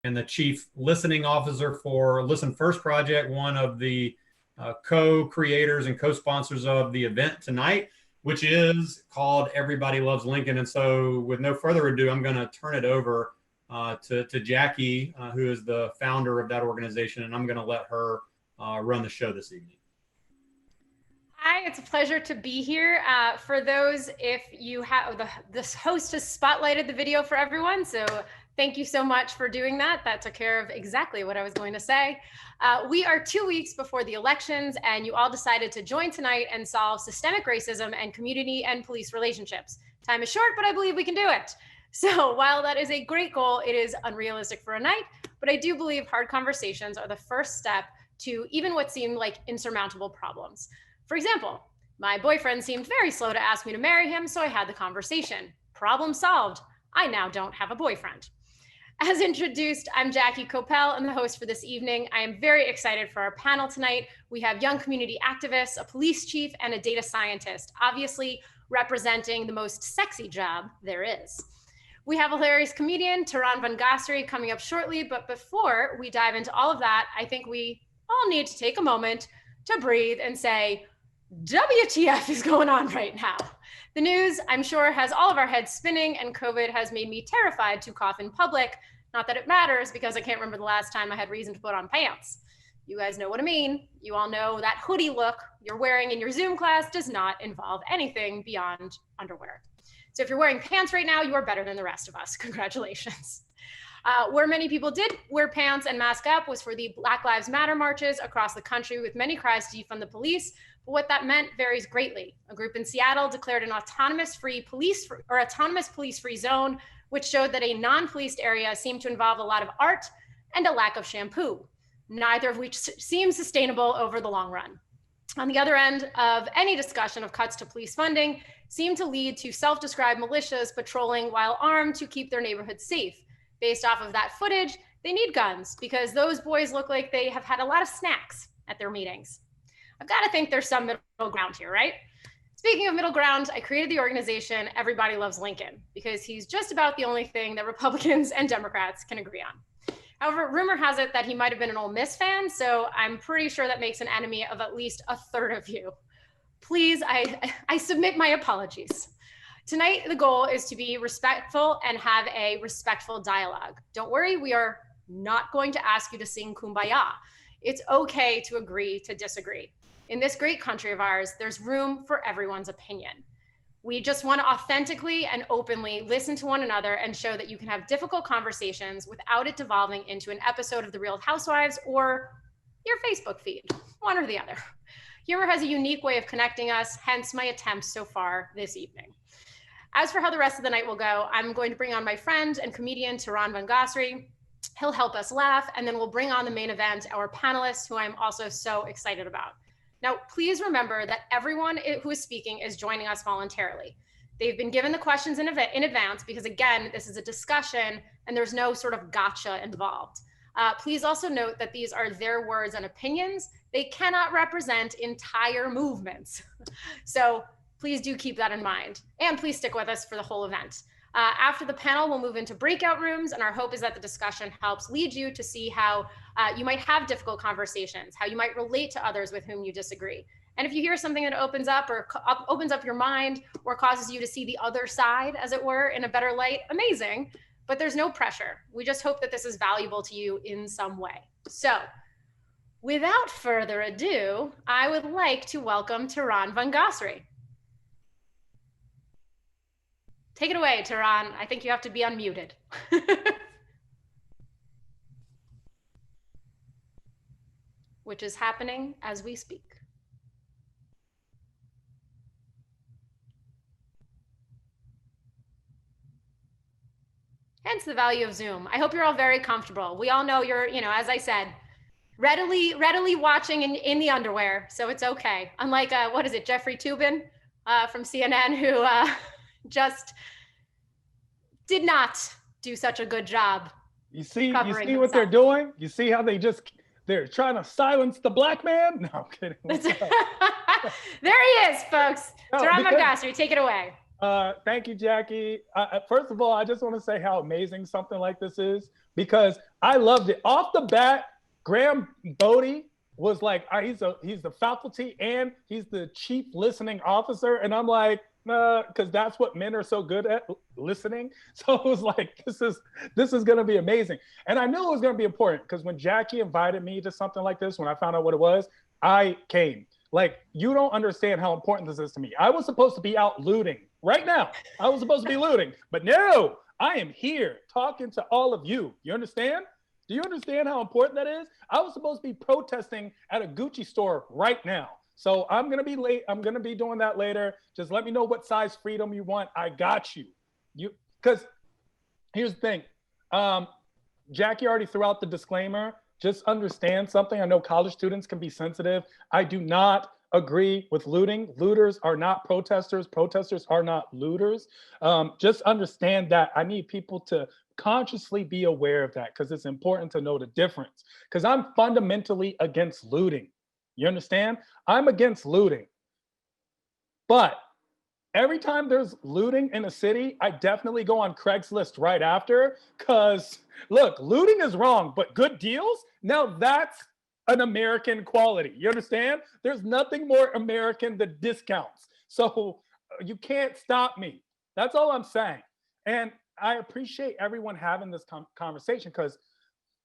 and the chief listening officer for Listen First Project, one of the co-creators and co-sponsors of the event tonight, which is called Everybody Loves Lincoln. And so with no further ado, I'm going to turn it over to Jackie, who is the founder of that organization, and I'm going to let her run the show this evening. Hi, it's a pleasure to be here. For those, if you have, this host has spotlighted the video for everyone, so thank you so much for doing that. That took care of exactly what I was going to say. We are 2 weeks before the elections, and you all decided to join tonight and solve systemic racism and community and police relationships. Time is short, but I believe we can do it. So while that is a great goal, it is unrealistic for a night, but I do believe hard conversations are the first step to even what seem like insurmountable problems. For example, my boyfriend seemed very slow to ask me to marry him, so I had the conversation. Problem solved. I now don't have a boyfriend. As introduced, I'm Jackie Koppell. I'm the host for this evening. I am very excited for our panel tonight. We have young community activists, a police chief, and a data scientist, obviously representing the most sexy job there is. We have a hilarious comedian, Tehran Von Ghasri, coming up shortly, but before we dive into all of that, I think we all need to take a moment to breathe and say, WTF is going on right now? The news, I'm sure, has all of our heads spinning, and COVID has made me terrified to cough in public. Not that it matters, because I can't remember the last time I had reason to put on pants. You guys know what I mean. You all know that hoodie look you're wearing in your Zoom class does not involve anything beyond underwear. So if you're wearing pants right now, you are better than the rest of us. Congratulations. Where many people did wear pants and mask up was for the Black Lives Matter marches across the country, with many cries to defund the police. But what that meant varies greatly. A group in Seattle declared an autonomous police-free zone, which showed that a non-policed area seemed to involve a lot of art and a lack of shampoo, neither of which seems sustainable over the long run. On the other end of any discussion of cuts to police funding seemed to lead to self-described militias patrolling while armed to keep their neighborhoods safe. Based off of that footage, they need guns because those boys look like they have had a lot of snacks at their meetings. I've got to think there's some middle ground here, right? Speaking of middle ground, I created the organization Everybody Loves Lincoln because he's just about the only thing that Republicans and Democrats can agree on. However, rumor has it that he might have been an Ole Miss fan, so I'm pretty sure that makes an enemy of at least a third of you. Please, I submit my apologies. Tonight, the goal is to be respectful and have a respectful dialogue. Don't worry, we are not going to ask you to sing Kumbaya. It's okay to agree to disagree. In this great country of ours, there's room for everyone's opinion. We just want to authentically and openly listen to one another and show that you can have difficult conversations without it devolving into an episode of The Real Housewives or your Facebook feed, one or the other. Humor has a unique way of connecting us, hence my attempts so far this evening. As for how the rest of the night will go, I'm going to bring on my friend and comedian, Tehran Von Ghasri. He'll help us laugh, and then we'll bring on the main event, our panelists, who I'm also so excited about. Now, please remember that everyone who is speaking is joining us voluntarily. They've been given the questions in advance because, again, this is a discussion and there's no sort of gotcha involved. Please also note that these are their words and opinions. They cannot represent entire movements. So please do keep that in mind. And please stick with us for the whole event. After the panel, we'll move into breakout rooms, and our hope is that the discussion helps lead you to see how you might have difficult conversations, how you might relate to others with whom you disagree. And if you hear something that opens up your mind or causes you to see the other side, as it were, in a better light, amazing, but there's no pressure. We just hope that this is valuable to you in some way. So without further ado, I would like to welcome Tehran Von Ghasri. Take it away, Tehran. I think you have to be unmuted. Which is happening as we speak. Hence the value of Zoom. I hope you're all very comfortable. We all know you're, as I said, readily watching in the underwear, so it's okay. Unlike, what is it, Jeffrey Toobin from CNN, who just did not do such a good job. You see what they're doing? You see how they're trying to silence the black man? No, I'm kidding. There he is, folks. Tehran Von Ghasri, take it away. Thank you, Jackie. First of all, I just want to say how amazing something like this is because I loved it. Off the bat, Graham Bodie was like, he's the faculty and he's the chief listening officer. And I'm like, because that's what men are so good at, listening. So it was like, this is going to be amazing. And I knew it was going to be important because when Jackie invited me to something like this, when I found out what it was, I came. Like, you don't understand how important this is to me. I was supposed to be out looting right now. I was supposed to be looting, but no, I am here talking to all of you. You understand? Do you understand how important that is? I was supposed to be protesting at a Gucci store right now. So I'm going to be late. I'm going to be doing that later. Just let me know what size freedom you want. I got you. Because here's the thing. Jackie already threw out the disclaimer. Just understand something. I know college students can be sensitive. I do not agree with looting. Looters are not protesters. Protesters are not looters. Just understand that. I need people to consciously be aware of that because it's important to know the difference. Because I'm fundamentally against looting. You understand? I'm against looting. But every time there's looting in a city, I definitely go on Craigslist right after because, look, looting is wrong, but good deals? Now that's an American quality. You understand? There's nothing more American than discounts. So you can't stop me. That's all I'm saying. And I appreciate everyone having this conversation because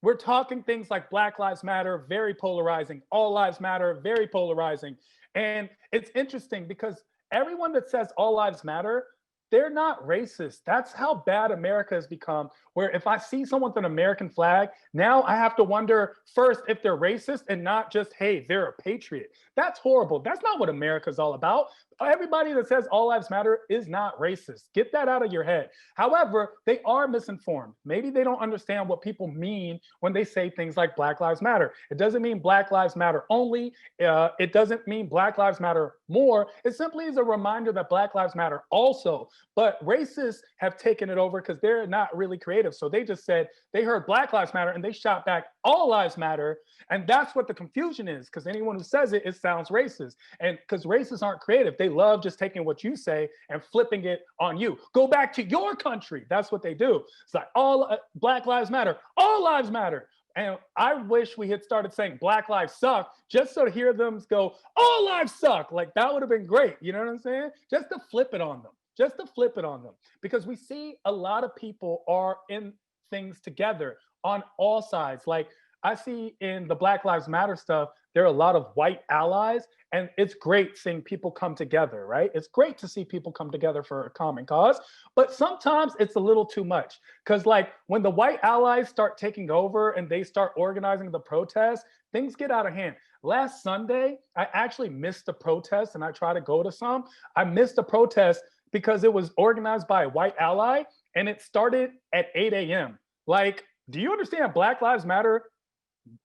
we're talking things like Black Lives Matter, very polarizing. All Lives Matter, very polarizing. And it's interesting because everyone that says all lives matter, they're not racist. That's how bad America has become, where if I see someone with an American flag, now I have to wonder first if they're racist and not just, hey, they're a patriot. That's horrible. That's not what America's all about. Everybody that says all lives matter is not racist. Get that out of your head. However, they are misinformed. Maybe they don't understand what people mean when they say things like Black Lives Matter. It doesn't mean Black Lives Matter only. It doesn't mean Black Lives Matter more. It simply is a reminder that Black Lives Matter also. But racists have taken it over because they're not really creative. So they just said they heard Black Lives Matter and they shot back all lives matter. And that's what the confusion is, because anyone who says it, it sounds racist. And because racists aren't creative, they love just taking what you say and flipping it on you. Go back to your country. That's what they do. It's like all Black Lives Matter, all lives matter. And I wish we had started saying Black lives suck just so to hear them go, all lives suck. Like that would have been great. You know what I'm saying? Just to flip it on them. Just to flip it on them. Because we see a lot of people are in things together on all sides. Like I see in the Black Lives Matter stuff, there are a lot of white allies, and it's great seeing people come together, right? It's great to see people come together for a common cause, but sometimes it's a little too much. Because like when the white allies start taking over and they start organizing the protests, things get out of hand. Last Sunday, I actually missed the protest and I tried to go to some. I missed the protest because it was organized by a white ally and it started at 8 a.m. Like, do you understand Black Lives Matter?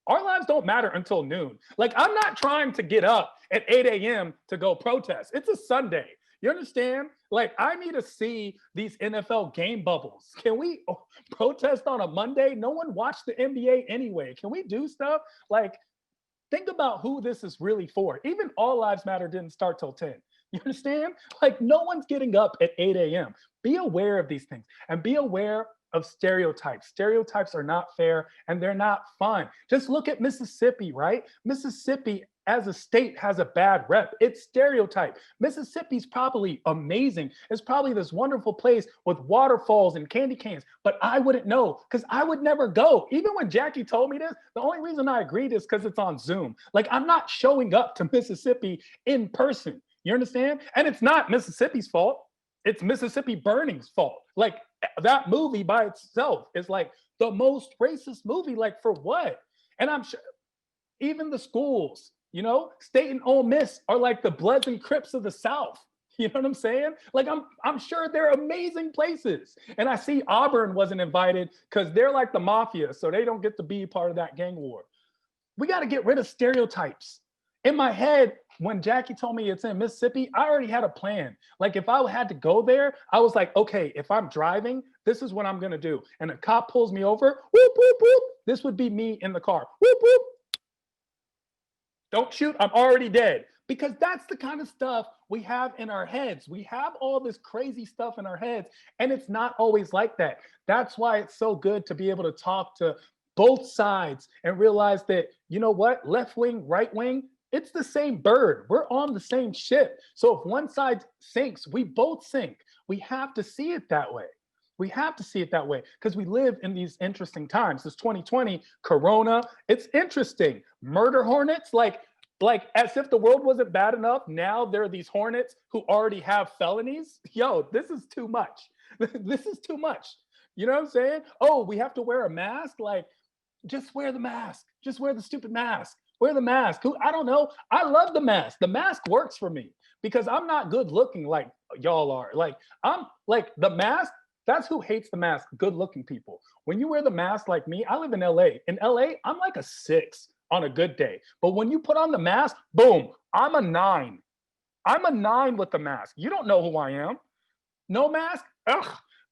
Our lives don't matter until noon. Like, I'm not trying to get up at 8 a.m. to go protest. It's a Sunday. You understand? Like, I need to see these NFL game bubbles. Can we protest on a Monday? No one watched the NBA anyway. Can we do stuff? Like, think about who this is really for. Even All Lives Matter didn't start till 10. You understand? Like, no one's getting up at 8 a.m. Be aware of these things and be aware of stereotypes. Stereotypes are not fair and they're not fun. Just look at Mississippi, right? Mississippi as a state has a bad rep. It's stereotype. Mississippi's probably amazing. It's probably this wonderful place with waterfalls and candy canes, but I wouldn't know because I would never go. Even when Jackie told me this, the only reason I agreed is because it's on Zoom. Like, I'm not showing up to Mississippi in person. You understand? And it's not Mississippi's fault. It's Mississippi Burning's fault. Like, that movie by itself is like the most racist movie. Like, for what? And I'm sure even the schools, you know, State and Ole Miss are like the Bloods and Crips of the South. You know what I'm saying? Like, I'm sure they're amazing places. And I see Auburn wasn't invited because they're like the mafia, so they don't get to be part of that gang war. We got to get rid of stereotypes. In my head, when Jackie told me it's in Mississippi, I already had a plan. Like, if I had to go there, I was like, okay, if I'm driving, this is what I'm going to do. And a cop pulls me over, whoop, whoop, whoop. This would be me in the car. Whoop, whoop. Don't shoot, I'm already dead. because that's the kind of stuff we have in our heads. We have all this crazy stuff in our heads, and it's not always like that. That's why it's so good to be able to talk to both sides and realize that, you know what, left wing, right wing, it's the same bird. We're on the same ship. So if one side sinks, we both sink. We have to see it that way. We have to see it that way because we live in these interesting times. This 2020 Corona, it's interesting. Murder hornets, like as if the world wasn't bad enough. Now there are these hornets who already have felonies. Yo, this is too much. This is too much. You know what I'm saying? Oh, we have to wear a mask. Like, just wear the mask. Just wear the stupid mask. Wear the mask. I don't know. I love the mask. The mask works for me because I'm not good looking like y'all are. Like, I'm like the mask. That's who hates the mask. Good looking people. When you wear the mask like me, I live in LA. In LA, I'm like a 6 on a good day. But when you put on the mask, boom, I'm a 9. I'm a 9 with the mask. You don't know who I am. No mask? Ugh.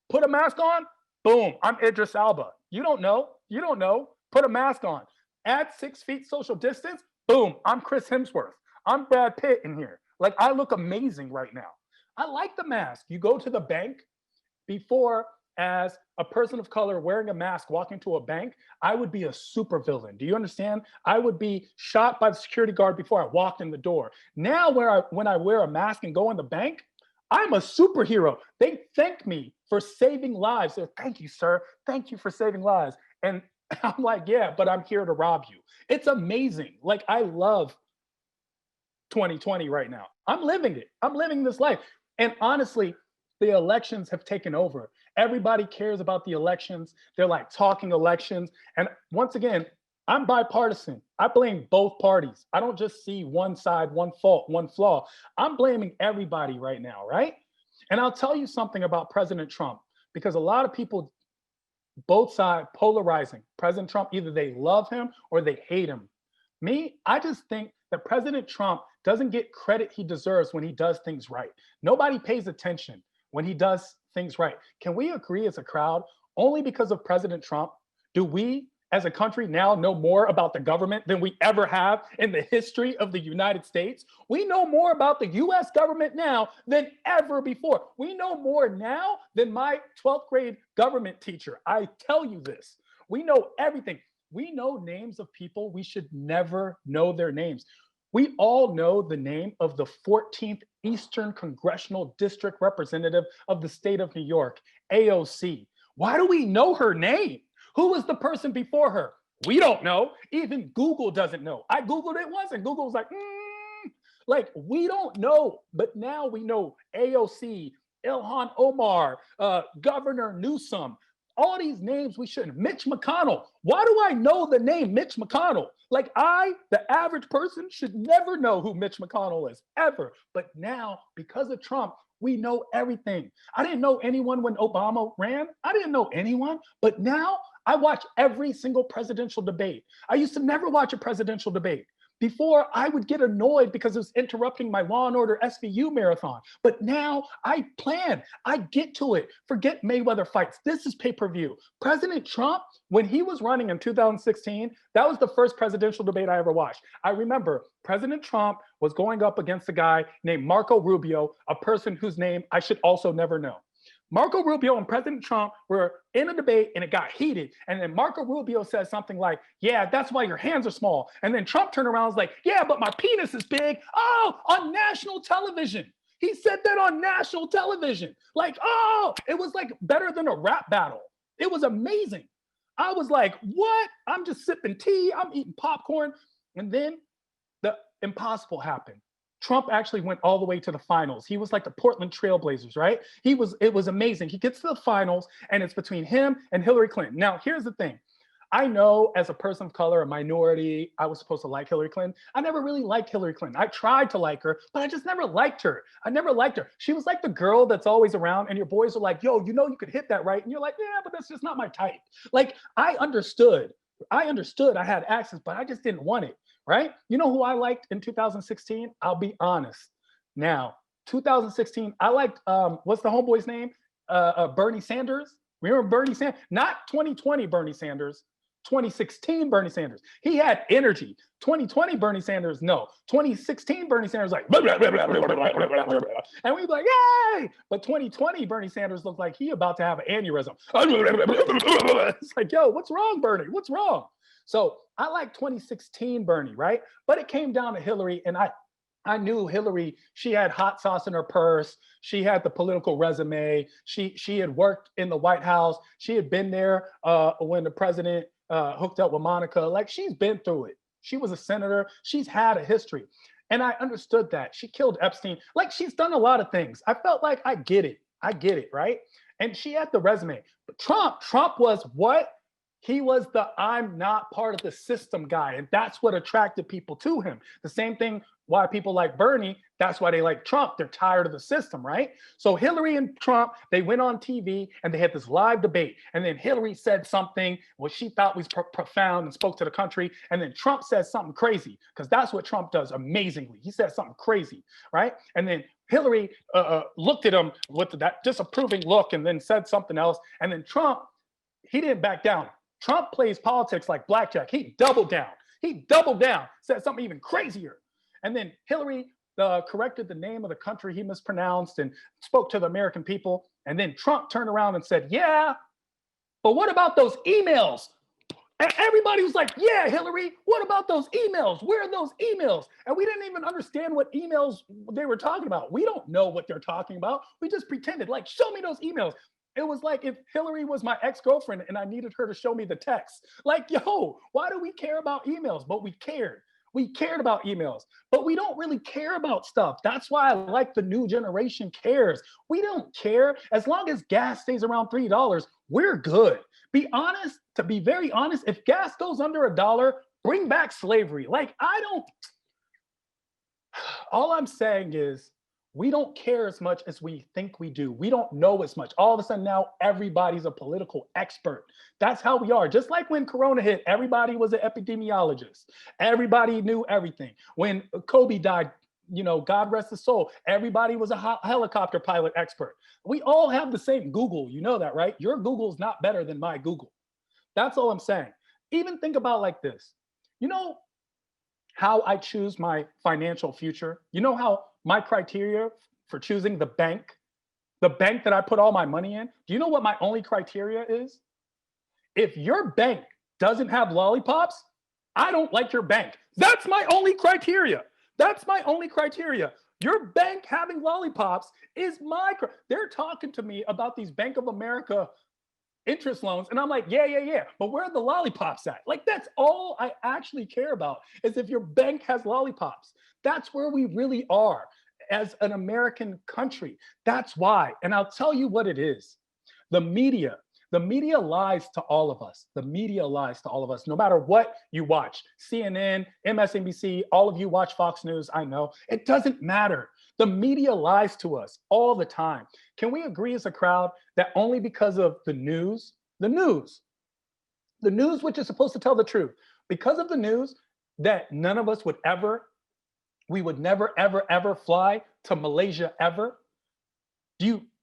Put a mask on, boom, I'm Idris Elba. You don't know. You don't know. Put a mask on. Add 6 feet social distance, boom, I'm Chris Hemsworth. I'm Brad Pitt in here. Like, I look amazing right now. I like the mask. You go to the bank. Before, as a person of color wearing a mask walking to a bank, I would be a supervillain. Do you understand? I would be shot by the security guard before I walked in the door. Now, when I wear a mask and go in the bank, I'm a superhero. They thank me for saving lives. They're, thank you, sir. Thank you for saving lives. And I'm like, yeah, but I'm here to rob you. It's amazing. Like, I love 2020 right now. I'm living it. I'm living this life. And honestly, the elections have taken over. Everybody cares about the elections. They're like talking elections. And once again, I'm bipartisan. I blame both parties. I don't just see one side, one fault, one flaw. I'm blaming everybody right now, right? And I'll tell you something about President Trump, because a lot of people, both sides, polarizing. President Trump, either they love him or they hate him. Me, I just think that President Trump doesn't get credit he deserves when he does things right. Nobody pays attention when he does things right. Can we agree as a crowd, only because of President Trump, do we as a country now know more about the government than we ever have in the history of the United States? We know more about the US government now than ever before. We know more now than my 12th grade government teacher. I tell you this. We know everything. We know names of people we should never know their names. We all know the name of the 14th Eastern Congressional District Representative of the state of New York, AOC. Why do we know her name? Who was the person before her? We don't know. Even Google doesn't know. I Googled it once and Google was like, we don't know. But now we know AOC, Ilhan Omar, Governor Newsom, all these names we shouldn't. Mitch McConnell. Why do I know the name Mitch McConnell? Like, the average person, should never know who Mitch McConnell is, ever. But now, because of Trump, we know everything. I didn't know anyone when Obama ran. I didn't know anyone. But now I watch every single presidential debate. I used to never watch a presidential debate. Before, I would get annoyed because it was interrupting my Law and Order SVU marathon. But now I plan. I get to it. Forget Mayweather fights. This is pay-per-view. President Trump, when he was running in 2016, that was the first presidential debate I ever watched. I remember President Trump was going up against a guy named Marco Rubio, a person whose name I should also never know. Marco Rubio and President Trump were in a debate and it got heated. And then Marco Rubio said something like, yeah, that's why your hands are small. And then Trump turned around and was like, yeah, but my penis is big. Oh, on national television. He said that on national television. Like, oh, it was like better than a rap battle. It was amazing. I was like, what? I'm just sipping tea. I'm eating popcorn. And then the impossible happened. Trump actually went all the way to the finals. He was like the Portland Trailblazers, right? It was amazing. He gets to the finals and it's between him and Hillary Clinton. Now, here's the thing. I know as a person of color, a minority, I was supposed to like Hillary Clinton. I never really liked Hillary Clinton. I tried to like her, but I just never liked her. I never liked her. She was like the girl that's always around and your boys are like, yo, you know, you could hit that, right? And you're like, yeah, but that's just not my type. Like, I understood I had access, but I just didn't want it. Right? You know who I liked in 2016? I'll be honest. Now, 2016, I liked, what's the homeboy's name? Bernie Sanders. Remember Bernie Sanders? Not 2020 Bernie Sanders, 2016 Bernie Sanders, he had energy. 2020 Bernie Sanders, no. 2016 Bernie Sanders, like, blah, blah, blah, blah, blah, blah, blah, blah, blah. And we'd be like, yay! But 2020 Bernie Sanders looked like he about to have an aneurysm. It's like, yo, what's wrong, Bernie? What's wrong? So I like 2016 Bernie, right? But it came down to Hillary, and I knew Hillary, she had hot sauce in her purse. She had the political resume. She had worked in the White House. She had been there when the president hooked up with Monica. Like, she's been through it. She was a senator. She's had a history. And I understood that. She killed Epstein. Like, she's done a lot of things. I felt like I get it, right? And she had the resume. But Trump was what? He was the I'm not part of the system guy. And that's what attracted people to him. The same thing why people like Bernie, that's why they like Trump. They're tired of the system, right? So Hillary and Trump, they went on TV and they had this live debate. And then Hillary said something what she thought was profound and spoke to the country. And then Trump said something crazy, because that's what Trump does amazingly. He said something crazy, right? And then Hillary looked at him with that disapproving look and then said something else. And then Trump, he didn't back down. Trump plays politics like blackjack. He doubled down. Said something even crazier. And then Hillary corrected the name of the country he mispronounced and spoke to the American people. And then Trump turned around and said, yeah, but what about those emails? And everybody was like, yeah, Hillary, what about those emails? Where are those emails? And we didn't even understand what emails they were talking about. We don't know what they're talking about. We just pretended, like, show me those emails. It was like if Hillary was my ex-girlfriend and I needed her to show me the text. Like, yo, why do we care about emails? But we cared. We cared about emails, but we don't really care about stuff. That's why I like the new generation cares. We don't care. As long as gas stays around $3, we're good. Be honest, to be very honest, if gas goes under $1, bring back slavery. Like, all I'm saying is, we don't care as much as we think we do. We don't know as much. All of a sudden now, everybody's a political expert. That's how we are. Just like when Corona hit, everybody was an epidemiologist. Everybody knew everything. When Kobe died, God rest his soul, everybody was a helicopter pilot expert. We all have the same Google. You know that, right? Your Google is not better than my Google. That's all I'm saying. Even think about like this. You know how I choose my financial future? You know how my criteria for choosing the bank that I put all my money in, do you know what my only criteria is? If your bank doesn't have lollipops, I don't like your bank. That's my only criteria. Your bank having lollipops is they're talking to me about these Bank of America interest loans. And I'm like, yeah. But where are the lollipops at? Like, that's all I actually care about, is if your bank has lollipops. That's where we really are as an American country. That's why. And I'll tell you what it is. The media lies to all of us. No matter what you watch. CNN, MSNBC, all of you watch Fox News, I know. It doesn't matter. The media lies to us all the time. Can we agree as a crowd that only because of the news which is supposed to tell the truth, because of the news, that none of us would never, ever fly to Malaysia ever?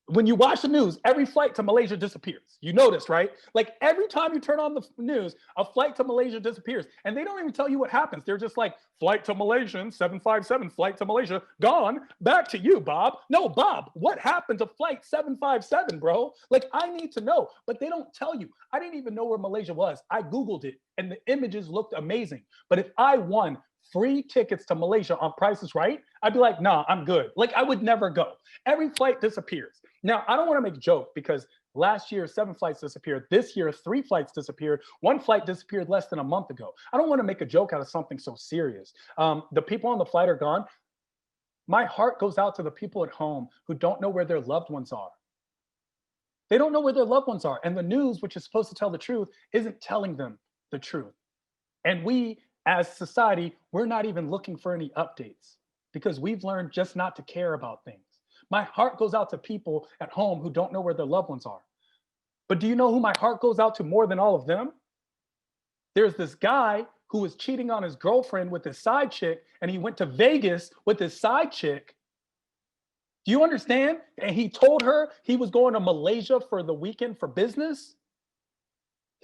When you watch the news, every flight to Malaysia disappears. You notice, right? Like, every time you turn on the news, a flight to Malaysia disappears. And they don't even tell you what happens. They're just like, flight to Malaysian, 757, flight to Malaysia, gone, back to you, Bob. No, Bob, what happened to flight 757, bro? Like, I need to know, but they don't tell you. I didn't even know where Malaysia was. I Googled it, and the images looked amazing. But if I won free tickets to Malaysia on Price is Right, I'd be like, nah, I'm good. Like, I would never go. Every flight disappears. Now, I don't want to make a joke, because last year, 7 flights disappeared. This year, 3 flights disappeared. 1 flight disappeared less than a month ago. I don't want to make a joke out of something so serious. The people on the flight are gone. My heart goes out to the people at home who don't know where their loved ones are. They don't know where their loved ones are. And the news, which is supposed to tell the truth, isn't telling them the truth. And we, as society, we're not even looking for any updates, because we've learned just not to care about things. My heart goes out to people at home who don't know where their loved ones are. But do you know who my heart goes out to more than all of them? There's this guy who was cheating on his girlfriend with his side chick, and he went to Vegas with his side chick. Do you understand? And he told her he was going to Malaysia for the weekend for business.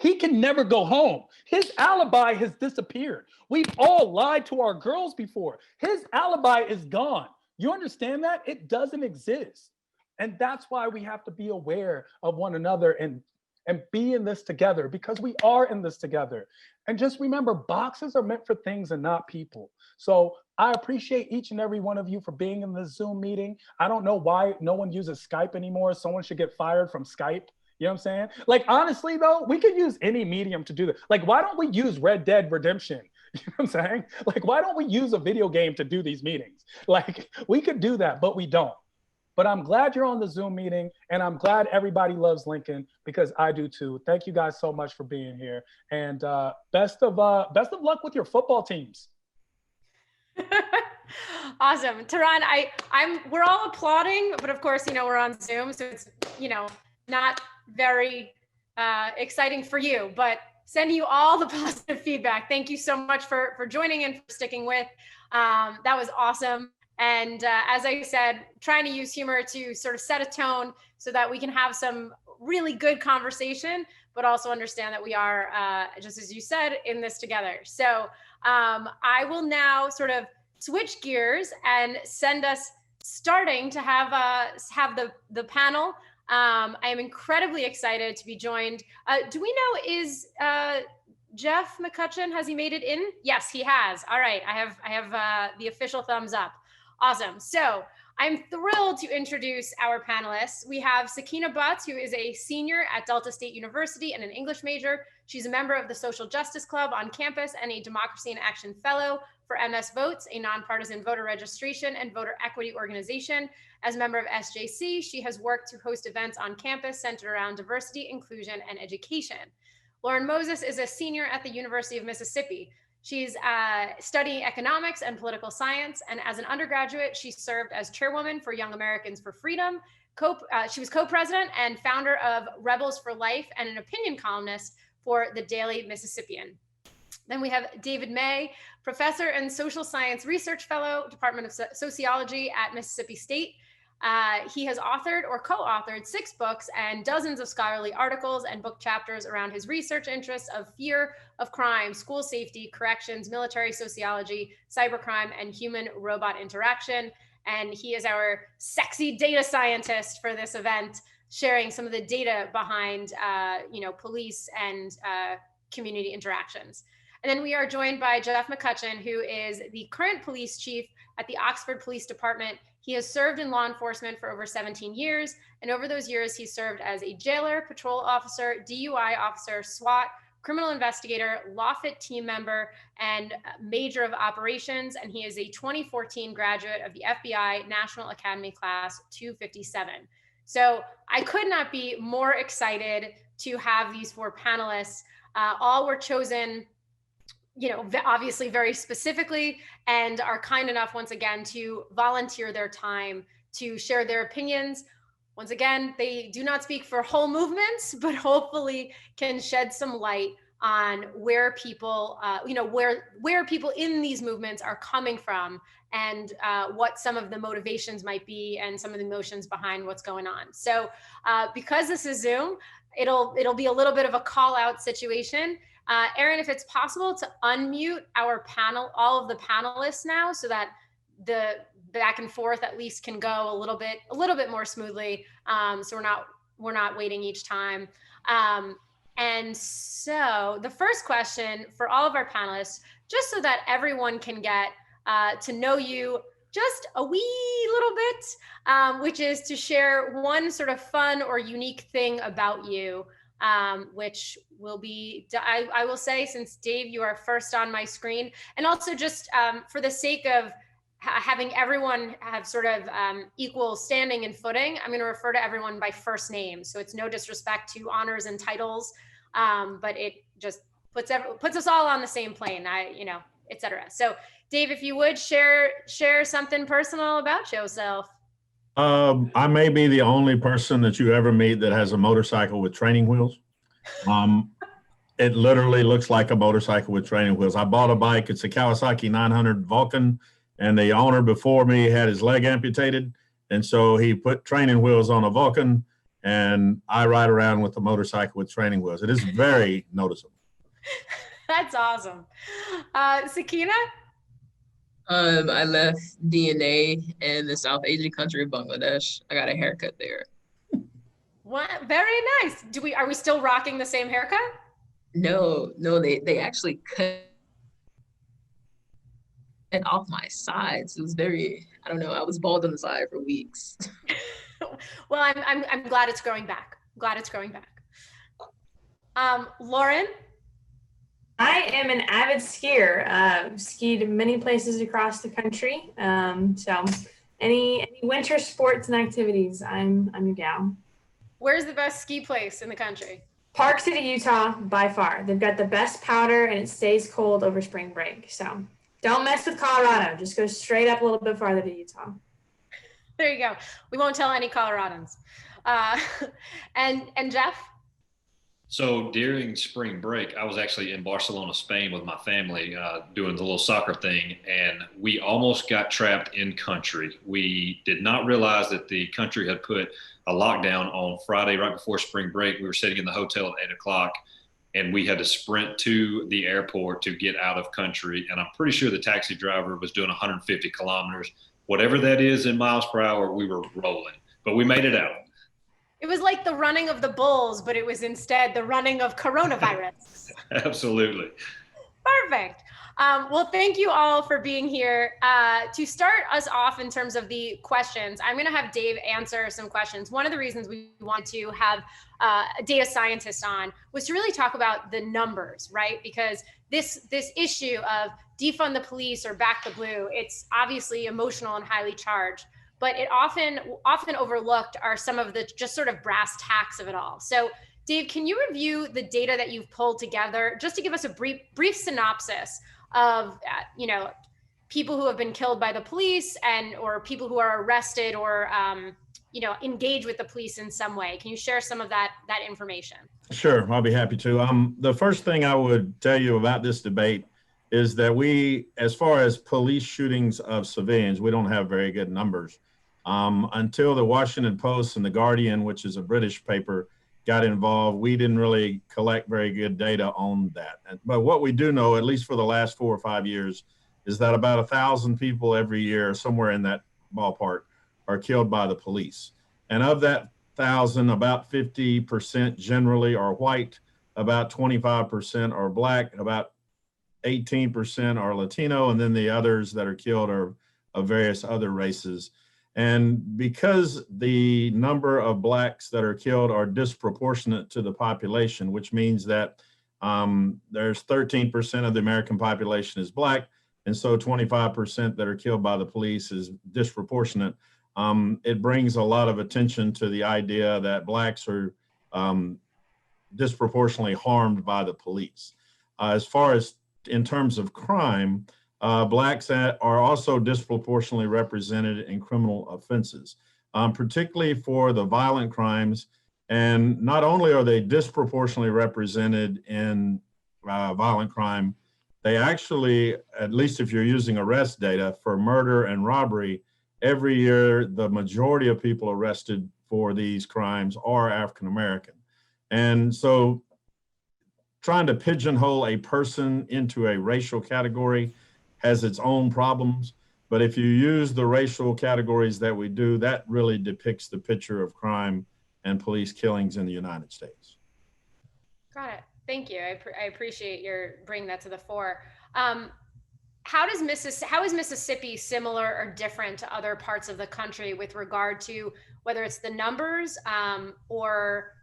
he can never go home. His alibi has disappeared. We've all lied to our girls before. His alibi is gone. You understand that? It doesn't exist. And that's why we have to be aware of one another and be in this together, because we are in this together. And just remember, boxes are meant for things and not people. So I appreciate each and every one of you for being in this Zoom meeting. I don't know why no one uses Skype anymore. Someone should get fired from Skype. You know what I'm saying? Like, honestly, though, we could use any medium to do that. Like, why don't we use Red Dead Redemption? You know what I'm saying? Like, why don't we use a video game to do these meetings? Like, we could do that, but we don't. But I'm glad you're on the Zoom meeting, and I'm glad everybody loves Lincoln, because I do too. Thank you guys so much for being here, and best of luck with your football teams. Awesome, Tehran. We're all applauding, but of course, we're on Zoom, so it's not very exciting for you. But sending you all the positive feedback. Thank you so much for joining and for sticking with. That was awesome. And as I said, trying to use humor to sort of set a tone so that we can have some really good conversation, but also understand that we are, just as you said, in this together. So I will now sort of switch gears and send us starting to have the panel. I am incredibly excited to be joined. Do we know, is Jeff McCutchen, has he made it in? Yes, he has. All right, I have the official thumbs up. Awesome. So I'm thrilled to introduce our panelists. We have Sakina Butts, who is a senior at Delta State University and an English major. She's a member of the Social Justice Club on campus and a Democracy in Action Fellow for MS Votes, a nonpartisan voter registration and voter equity organization. As a member of SJC, she has worked to host events on campus centered around diversity, inclusion, and education. Lauren Moses is a senior at the University of Mississippi. She's studying economics and political science, and as an undergraduate, she served as chairwoman for Young Americans for Freedom. She was co-president and founder of Rebels for Life and an opinion columnist for the Daily Mississippian. Then we have David May, professor and social science research fellow, Department of Sociology at Mississippi State. He has authored or co-authored 6 books and dozens of scholarly articles and book chapters around his research interests of fear of crime, school safety, corrections, military sociology, cybercrime, and human-robot interaction. And he is our sexy data scientist for this event, sharing some of the data behind, police and community interactions. And then we are joined by Jeff McCutchen, who is the current police chief at the Oxford Police Department. He has served in law enforcement for over 17 years. And over those years, he served as a jailer, patrol officer, DUI officer, SWAT, criminal investigator, lawfit team member, and major of operations. And he is a 2014 graduate of the FBI National Academy Class 257. So I could not be more excited to have these 4 panelists. All were chosen, obviously very specifically, and are kind enough once again to volunteer their time to share their opinions. Once again, they do not speak for whole movements, but hopefully can shed some light on where people, where people in these movements are coming from, and what some of the motivations might be, and some of the emotions behind what's going on. So because this is Zoom, it'll be a little bit of a call out situation. Aaron, if it's possible to unmute our panel, all of the panelists now, so that the back and forth at least can go a little bit more smoothly. So we're not waiting each time. And so the first question for all of our panelists, just so that everyone can get to know you just a wee little bit, which is to share one sort of fun or unique thing about you. Which will be, I will say, since Dave, you are first on my screen, and also just for the sake of having everyone have sort of equal standing and footing, I'm going to refer to everyone by first name. So it's no disrespect to honors and titles, but it just puts us all on the same plane, et cetera. So Dave, if you would share something personal about yourself. I may be the only person that you ever meet that has a motorcycle with training wheels. It literally looks like a motorcycle with training wheels. I bought a bike. It's a Kawasaki 900 Vulcan, and the owner before me had his leg amputated. And so he put training wheels on a Vulcan, and I ride around with a motorcycle with training wheels. It is very noticeable. That's awesome. Sakina? I left DNA in the South Asian country of Bangladesh. I got a haircut there. What? Very nice. Are we still rocking the same haircut? No, they actually cut it off my sides. It was very, I don't know, I was bald on the side for weeks. Well, I'm glad it's growing back. Glad it's growing back. Lauren? I am an avid skier. Skied many places across the country. So any winter sports and activities, I'm your gal. Where's the best ski place in the country? Park City, Utah, by far. They've got the best powder and it stays cold over spring break. So don't mess with Colorado. Just go straight up a little bit farther to Utah. There you go. We won't tell any Coloradans. And Jeff? So during spring break, I was actually in Barcelona, Spain with my family doing the little soccer thing, and we almost got trapped in country. We did not realize that the country had put a lockdown on Friday right before spring break. We were sitting in the hotel at 8 o'clock, and we had to sprint to the airport to get out of country. And I'm pretty sure the taxi driver was doing 150 kilometers. Whatever that is in miles per hour, we were rolling, but we made it out. It was like the running of the bulls, but it was instead the running of coronavirus. Absolutely. Perfect. Well, thank you all for being here. To start us off in terms of the questions, I'm going to have Dave answer some questions. One of the reasons we wanted to have a data scientist on was to really talk about the numbers, right? Because this issue of defund the police or back the blue, it's obviously emotional and highly charged, but it often overlooked are some of the just sort of brass tacks of it all. So Dave, can you review the data that you've pulled together just to give us a brief synopsis of, people who have been killed by the police or people who are arrested or, engage with the police in some way? Can you share some of that information? Sure, I'll be happy to. The first thing I would tell you about this debate is that as far as police shootings of civilians, we don't have very good numbers. Until the Washington Post and the Guardian, which is a British paper, got involved, we didn't really collect very good data on that. But what we do know, at least for the last 4 or 5 years, is that about 1,000 people every year, somewhere in that ballpark, are killed by the police. And of that 1,000, about 50% generally are white, about 25% are black, about 18% are Latino, and then the others that are killed are of various other races. And because the number of blacks that are killed are disproportionate to the population, which means that there's 13% of the American population is black, and so 25% that are killed by the police is disproportionate. It brings a lot of attention to the idea that blacks are disproportionately harmed by the police. As far as in terms of crime, blacks are also disproportionately represented in criminal offenses, particularly for the violent crimes. And not only are they disproportionately represented in violent crime, they actually, at least if you're using arrest data for murder and robbery, every year the majority of people arrested for these crimes are African American. And so trying to pigeonhole a person into a racial category has its own problems. But if you use the racial categories that we do, that really depicts the picture of crime and police killings in the United States. Got it. Thank you. I appreciate your bringing that to the fore. How is Mississippi similar or different to other parts of the country with regard to whether it's the numbers or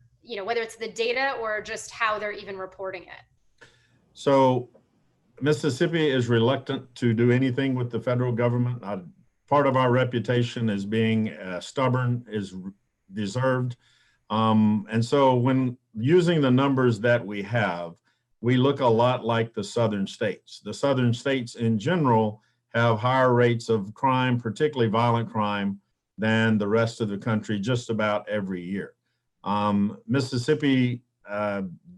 whether it's the data or just how they're even reporting it? So Mississippi is reluctant to do anything with the federal government. Part of our reputation as being stubborn is deserved. And so when using the numbers that we have, we look a lot like the southern states. The southern states in general have higher rates of crime, particularly violent crime, than the rest of the country just about every year. Mississippi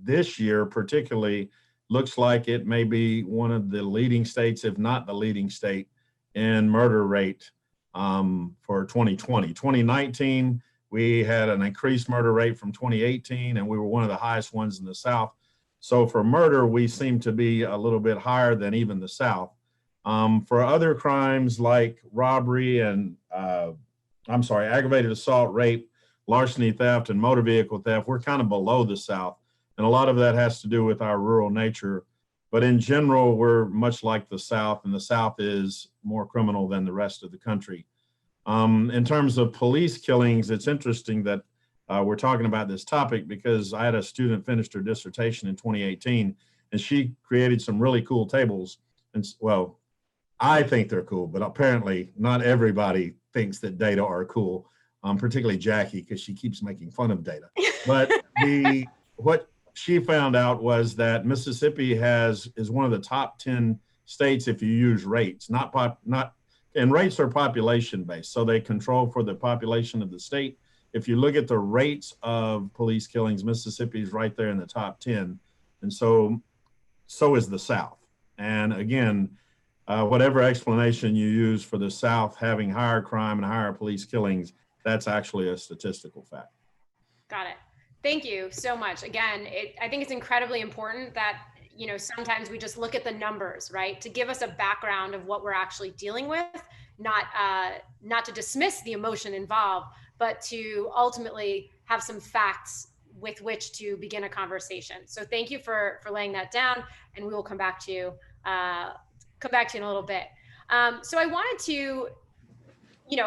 this year particularly looks like it may be one of the leading states, if not the leading state, in murder rate for 2020. 2019 We had an increased murder rate from 2018, and we were one of the highest ones in the South. So for murder, we seem to be a little bit higher than even the South. For other crimes like robbery and, aggravated assault, rape, larceny, theft, and motor vehicle theft, we're kind of below the South. And a lot of that has to do with our rural nature. But in general, we're much like the South, and the South is more criminal than the rest of the country. In terms of police killings, it's interesting that we're talking about this topic because I had a student finish her dissertation in 2018, and she created some really cool tables. And well, I think they're cool, but apparently not everybody thinks that data are cool, particularly Jackie, because she keeps making fun of data. But what she found out was that Mississippi is one of the top 10 states if you use rates, and rates are population based, so they control for the population of the state. If you look at the rates of police killings, Mississippi is right there in the top 10, and so is the South. And again, whatever explanation you use for the South having higher crime and higher police killings, that's actually a statistical fact. Got it. Thank you so much. Again, I think it's incredibly important that, sometimes we just look at the numbers, right? To give us a background of what we're actually dealing with, not to dismiss the emotion involved, but to ultimately have some facts with which to begin a conversation. So thank you for laying that down, and we will come back to you in a little bit. So I wanted to,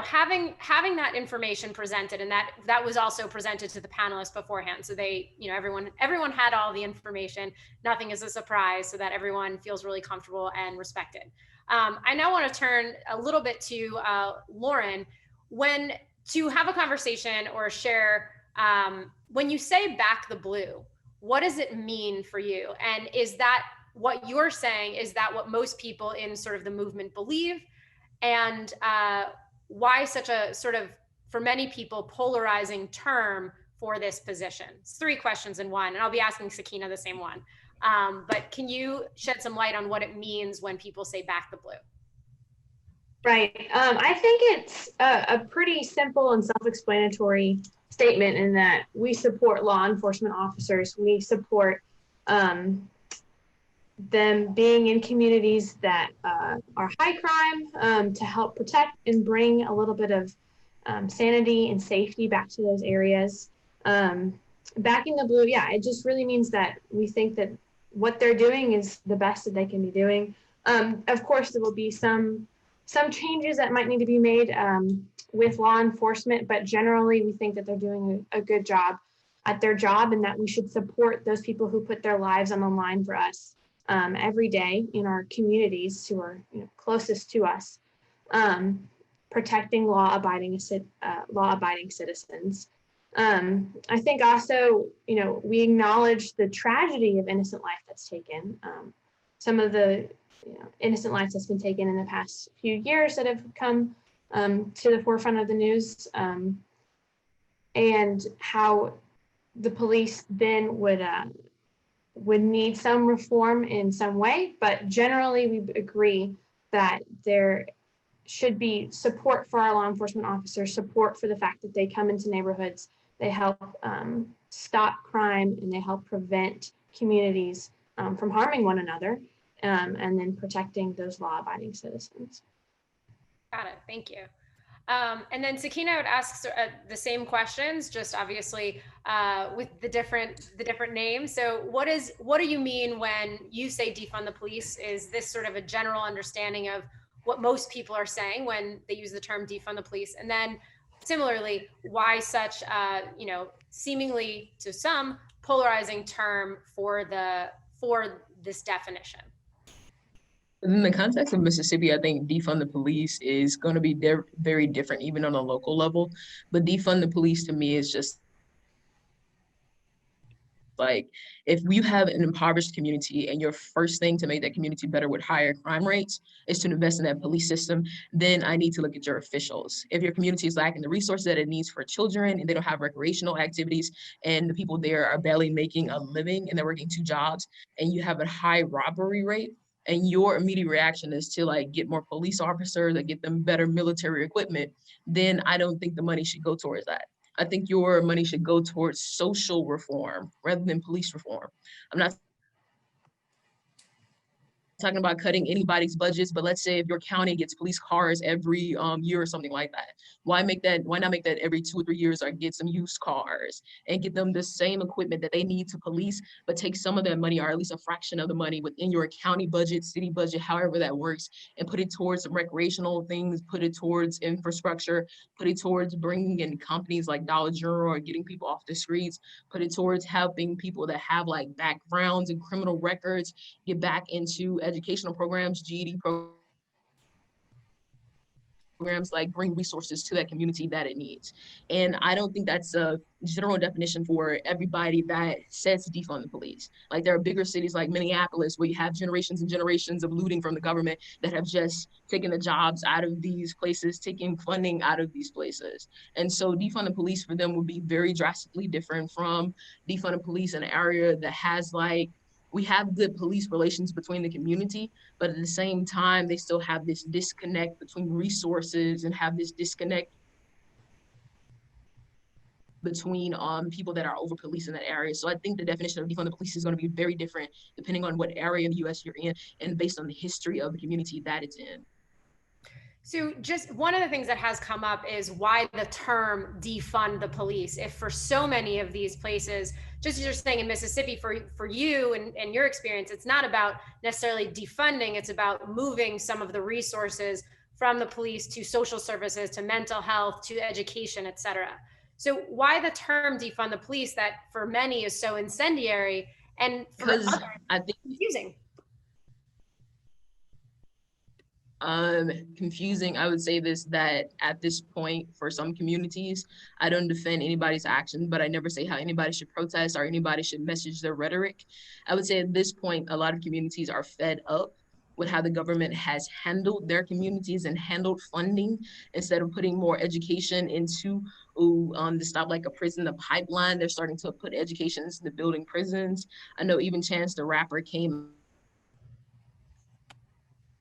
having that information presented, and that was also presented to the panelists beforehand. So they, everyone had all the information. Nothing is a surprise, so that everyone feels really comfortable and respected. I now want to turn a little bit to Lauren. When to have a conversation or share, when you say back the blue, what does it mean for you? And is that what you're saying? Is that what most people in sort of the movement believe? And why such a sort of, for many people, polarizing term for this position? It's 3 questions in one, and I'll be asking Sakina the same one. But can you shed some light on what it means when people say back the blue? Right. I think it's a pretty simple and self-explanatory statement in that we support law enforcement officers. We support them being in communities that are high crime, to help protect and bring a little bit of sanity and safety back to those areas. Backing the blue, yeah, it just really means that we think that what they're doing is the best that they can be doing. Of course, there will be some changes that might need to be made with law enforcement, but generally we think that they're doing a good job at their job, and that we should support those people who put their lives on the line for us every day in our communities who are closest to us, protecting law-abiding citizens. I think also, we acknowledge the tragedy of innocent life that's taken. Some of the innocent lives that's been taken in the past few years that have come to the forefront of the news, and how the police then would need some reform in some way. But generally, we agree that there should be support for our law enforcement officers, support for the fact that they come into neighborhoods, they help stop crime, and they help prevent communities from harming one another, and then protecting those law-abiding citizens. Got it. Thank you. And then Sakina would ask the same questions, just obviously with the different names. So what do you mean when you say defund the police? Is this sort of a general understanding of what most people are saying when they use the term defund the police? And then similarly, why such seemingly to some polarizing term for this definition? In the context of Mississippi, I think defund the police is going to be very different, even on a local level. But defund the police to me is just like, if you have an impoverished community and your first thing to make that community better with higher crime rates is to invest in that police system, then I need to look at your officials. If your community is lacking the resources that it needs for children, and they don't have recreational activities, and the people there are barely making a living and they're working 2 jobs, and you have a high robbery rate, and your immediate reaction is to get more police officers or get them better military equipment, then I don't think the money should go towards that. I think your money should go towards social reform rather than police reform. I'm not talking about cutting anybody's budgets, but let's say if your county gets police cars every year or something like that, why not make that every 2 or 3 years, or get some used cars and get them the same equipment that they need to police, but take some of that money, or at least a fraction of the money within your county budget, city budget, however that works, and put it towards some recreational things, put it towards infrastructure, put it towards bringing in companies like Dollar General or getting people off the streets, put it towards helping people that have like backgrounds and criminal records get back into educational programs, GED programs, like bring resources to that community that it needs. And I don't think that's a general definition for everybody that says defund the police. Like there are bigger cities like Minneapolis where you have generations and generations of looting from the government that have just taken the jobs out of these places, taking funding out of these places. And so defund the police for them would be very drastically different from defund the police in an area that has like, we have good police relations between the community, but at the same time, they still have this disconnect between resources and have this disconnect between people that are over police in that area. So I think the definition of defund the police is going to be very different depending on what area in the US you're in and based on the history of the community that it's in. So just one of the things that has come up is why the term defund the police. If for so many of these places, just as you're saying in Mississippi, for you and your experience, it's not about necessarily defunding, it's about moving some of the resources from the police to social services, to mental health, to education, et cetera. So why the term defund the police that for many is so incendiary and for others, I think confusing? Confusing, I would say this, that at this point for some communities, I don't defend anybody's action, but I never say how anybody should protest or anybody should message their rhetoric. I would say at this point, a lot of communities are fed up with how the government has handled their communities and handled funding instead of putting more education into to stop like a prison, the pipeline. They're starting to put education into building prisons. I know even Chance the Rapper came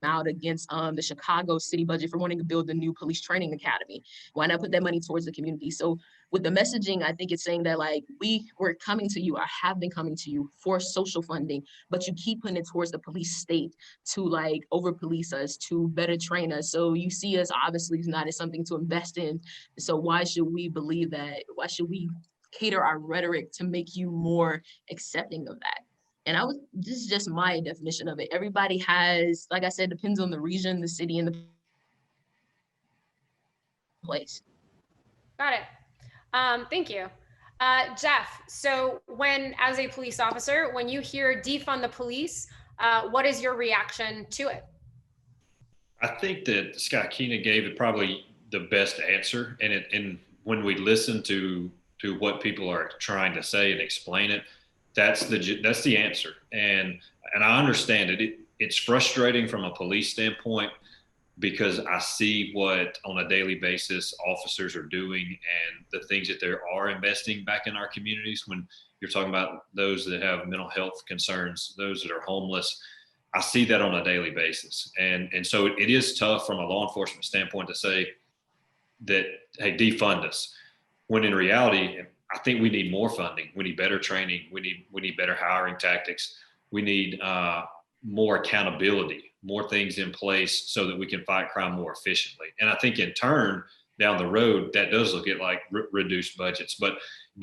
out against the Chicago city budget for wanting to build the new police training academy. Why not put that money towards the community? So with the messaging, I think it's saying that like we're coming to you, or have been coming to you for social funding, but you keep putting it towards the police state to like over police us, to better train us. So you see us obviously not as something to invest in. So why should we believe that? Why should we cater our rhetoric to make you more accepting of that? And this is just my definition of it. Everybody has, like I said, depends on the region, the city, and the place. Got it. Thank you. Jeff, so as a police officer, when you hear defund the police, what is your reaction to it? I think that Scott Keena gave it probably the best answer. And when we listen to what people are trying to say and explain it, that's the answer. And I understand it. It's frustrating from a police standpoint because I see what on a daily basis officers are doing and the things that they are investing back in our communities. When you're talking about those that have mental health concerns, those that are homeless, I see that on a daily basis. And so it is tough from a law enforcement standpoint to say that, hey, defund us. When in reality, I think we need more funding. We need better training. We need better hiring tactics. We need more accountability, more things in place so that we can fight crime more efficiently. And I think in turn, down the road, that does look at like reduced budgets. But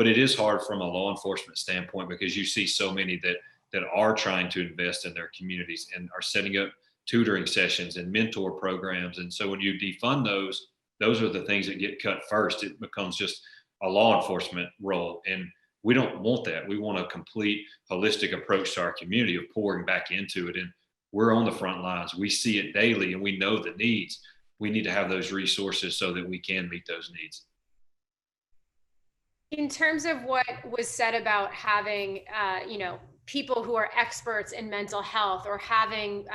it is hard from a law enforcement standpoint because you see so many that are trying to invest in their communities and are setting up tutoring sessions and mentor programs. And so when you defund those are the things that get cut first. It becomes just a law enforcement role. And we don't want that. We want a complete holistic approach to our community of pouring back into it. And we're on the front lines. We see it daily and we know the needs. We need to have those resources so that we can meet those needs. In terms of what was said about having, people who are experts in mental health or having,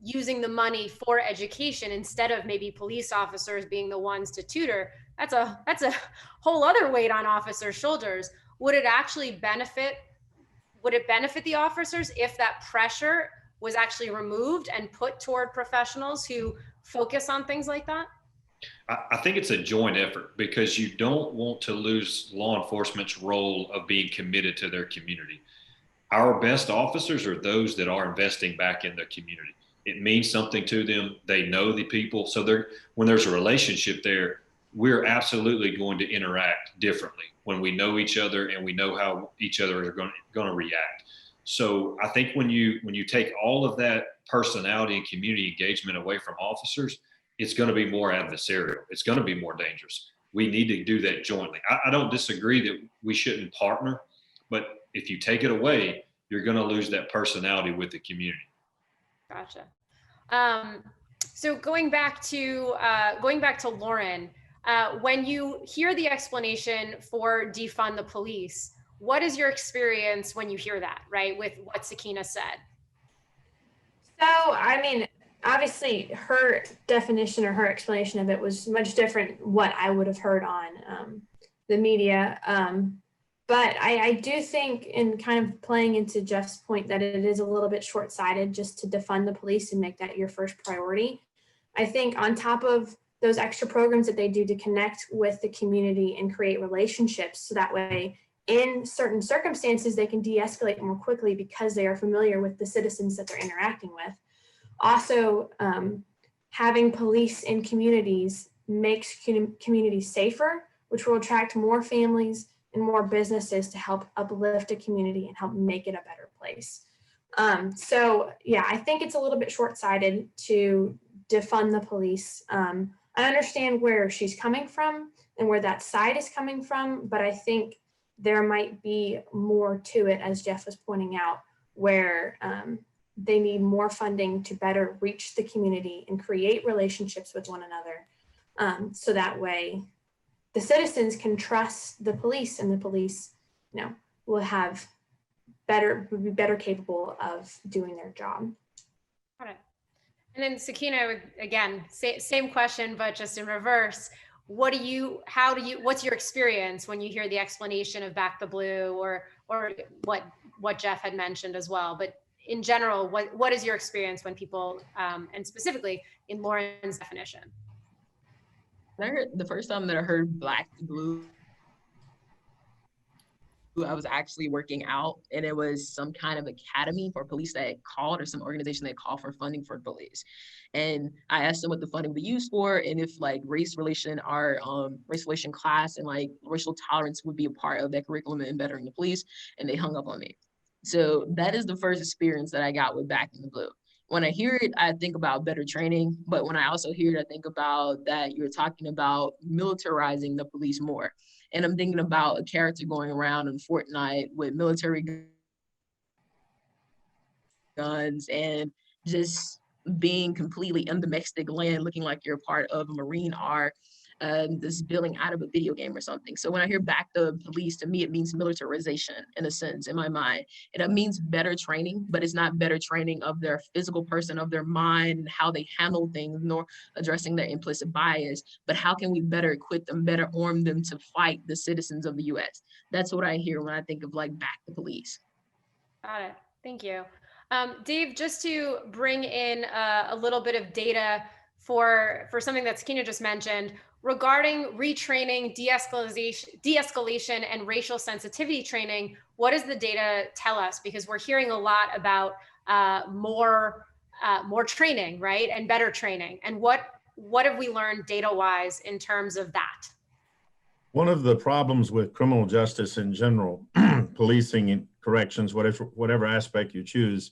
using the money for education instead of maybe police officers being the ones to tutor, that's a whole other weight on officers' shoulders. Would it benefit the officers if that pressure was actually removed and put toward professionals who focus on things like that? I think it's a joint effort because you don't want to lose law enforcement's role of being committed to their community. Our best officers are those that are investing back in their community. It means something to them. They know the people. So when there's a relationship there, we're absolutely going to interact differently when we know each other and we know how each other are going to react. So I think when you take all of that personality and community engagement away from officers, it's going to be more adversarial. It's going to be more dangerous. We need to do that jointly. I don't disagree that we shouldn't partner, but if you take it away, you're going to lose that personality with the community. Gotcha. So going back to Lauren, when you hear the explanation for defund the police, what is your experience when you hear that, right? With what Sakina said? So, I mean, obviously her definition or her explanation of it was much different what I would have heard on the media. But I do think, in kind of playing into Jeff's point, that it is a little bit short-sighted just to defund the police and make that your first priority. I think on top of those extra programs that they do to connect with the community and create relationships, so that way in certain circumstances they can de-escalate more quickly because they are familiar with the citizens that they're interacting with. Also, having police in communities makes communities safer, which will attract more families and more businesses to help uplift a community and help make it a better place. So yeah, I think it's a little bit short-sighted to defund the police. I understand where she's coming from and where that side is coming from, but I think there might be more to it, as Jeff was pointing out, where they need more funding to better reach the community and create relationships with one another. So that way the citizens can trust the police, and the police, will be better capable of doing their job. Got it. And then Sakina, again, same question, but just in reverse. What's your experience when you hear the explanation of Back the Blue or what Jeff had mentioned as well? But in general, what is your experience when people, and specifically in Lauren's definition? The first time that I heard Black to Blue, I was actually working out, and it was some kind of academy for police that called, or some organization that called for funding for police. And I asked them what the funding would be used for, and if like race relation class and like racial tolerance would be a part of that curriculum in bettering the police, and they hung up on me. So that is the first experience that I got with Back in the Blue. When I hear it, I think about better training, but when I also hear it, I think about that you're talking about militarizing the police more. And I'm thinking about a character going around in Fortnite with military guns and just being completely in domestic land, looking like you're a part of a Marine arc, this building out of a video game or something. So when I hear Back the Police, to me, it means militarization in a sense, in my mind. And it means better training, but it's not better training of their physical person, of their mind, and how they handle things, nor addressing their implicit bias, but how can we better equip them, better arm them to fight the citizens of the US? That's what I hear when I think of like Back the Police. Got it. Thank you. Dave, just to bring in a little bit of data for something that Sakina just mentioned, regarding retraining, de-escalation, and racial sensitivity training, what does the data tell us? Because we're hearing a lot about more training, right, and better training. And what have we learned data-wise in terms of that? One of the problems with criminal justice in general, policing and corrections, whatever aspect you choose,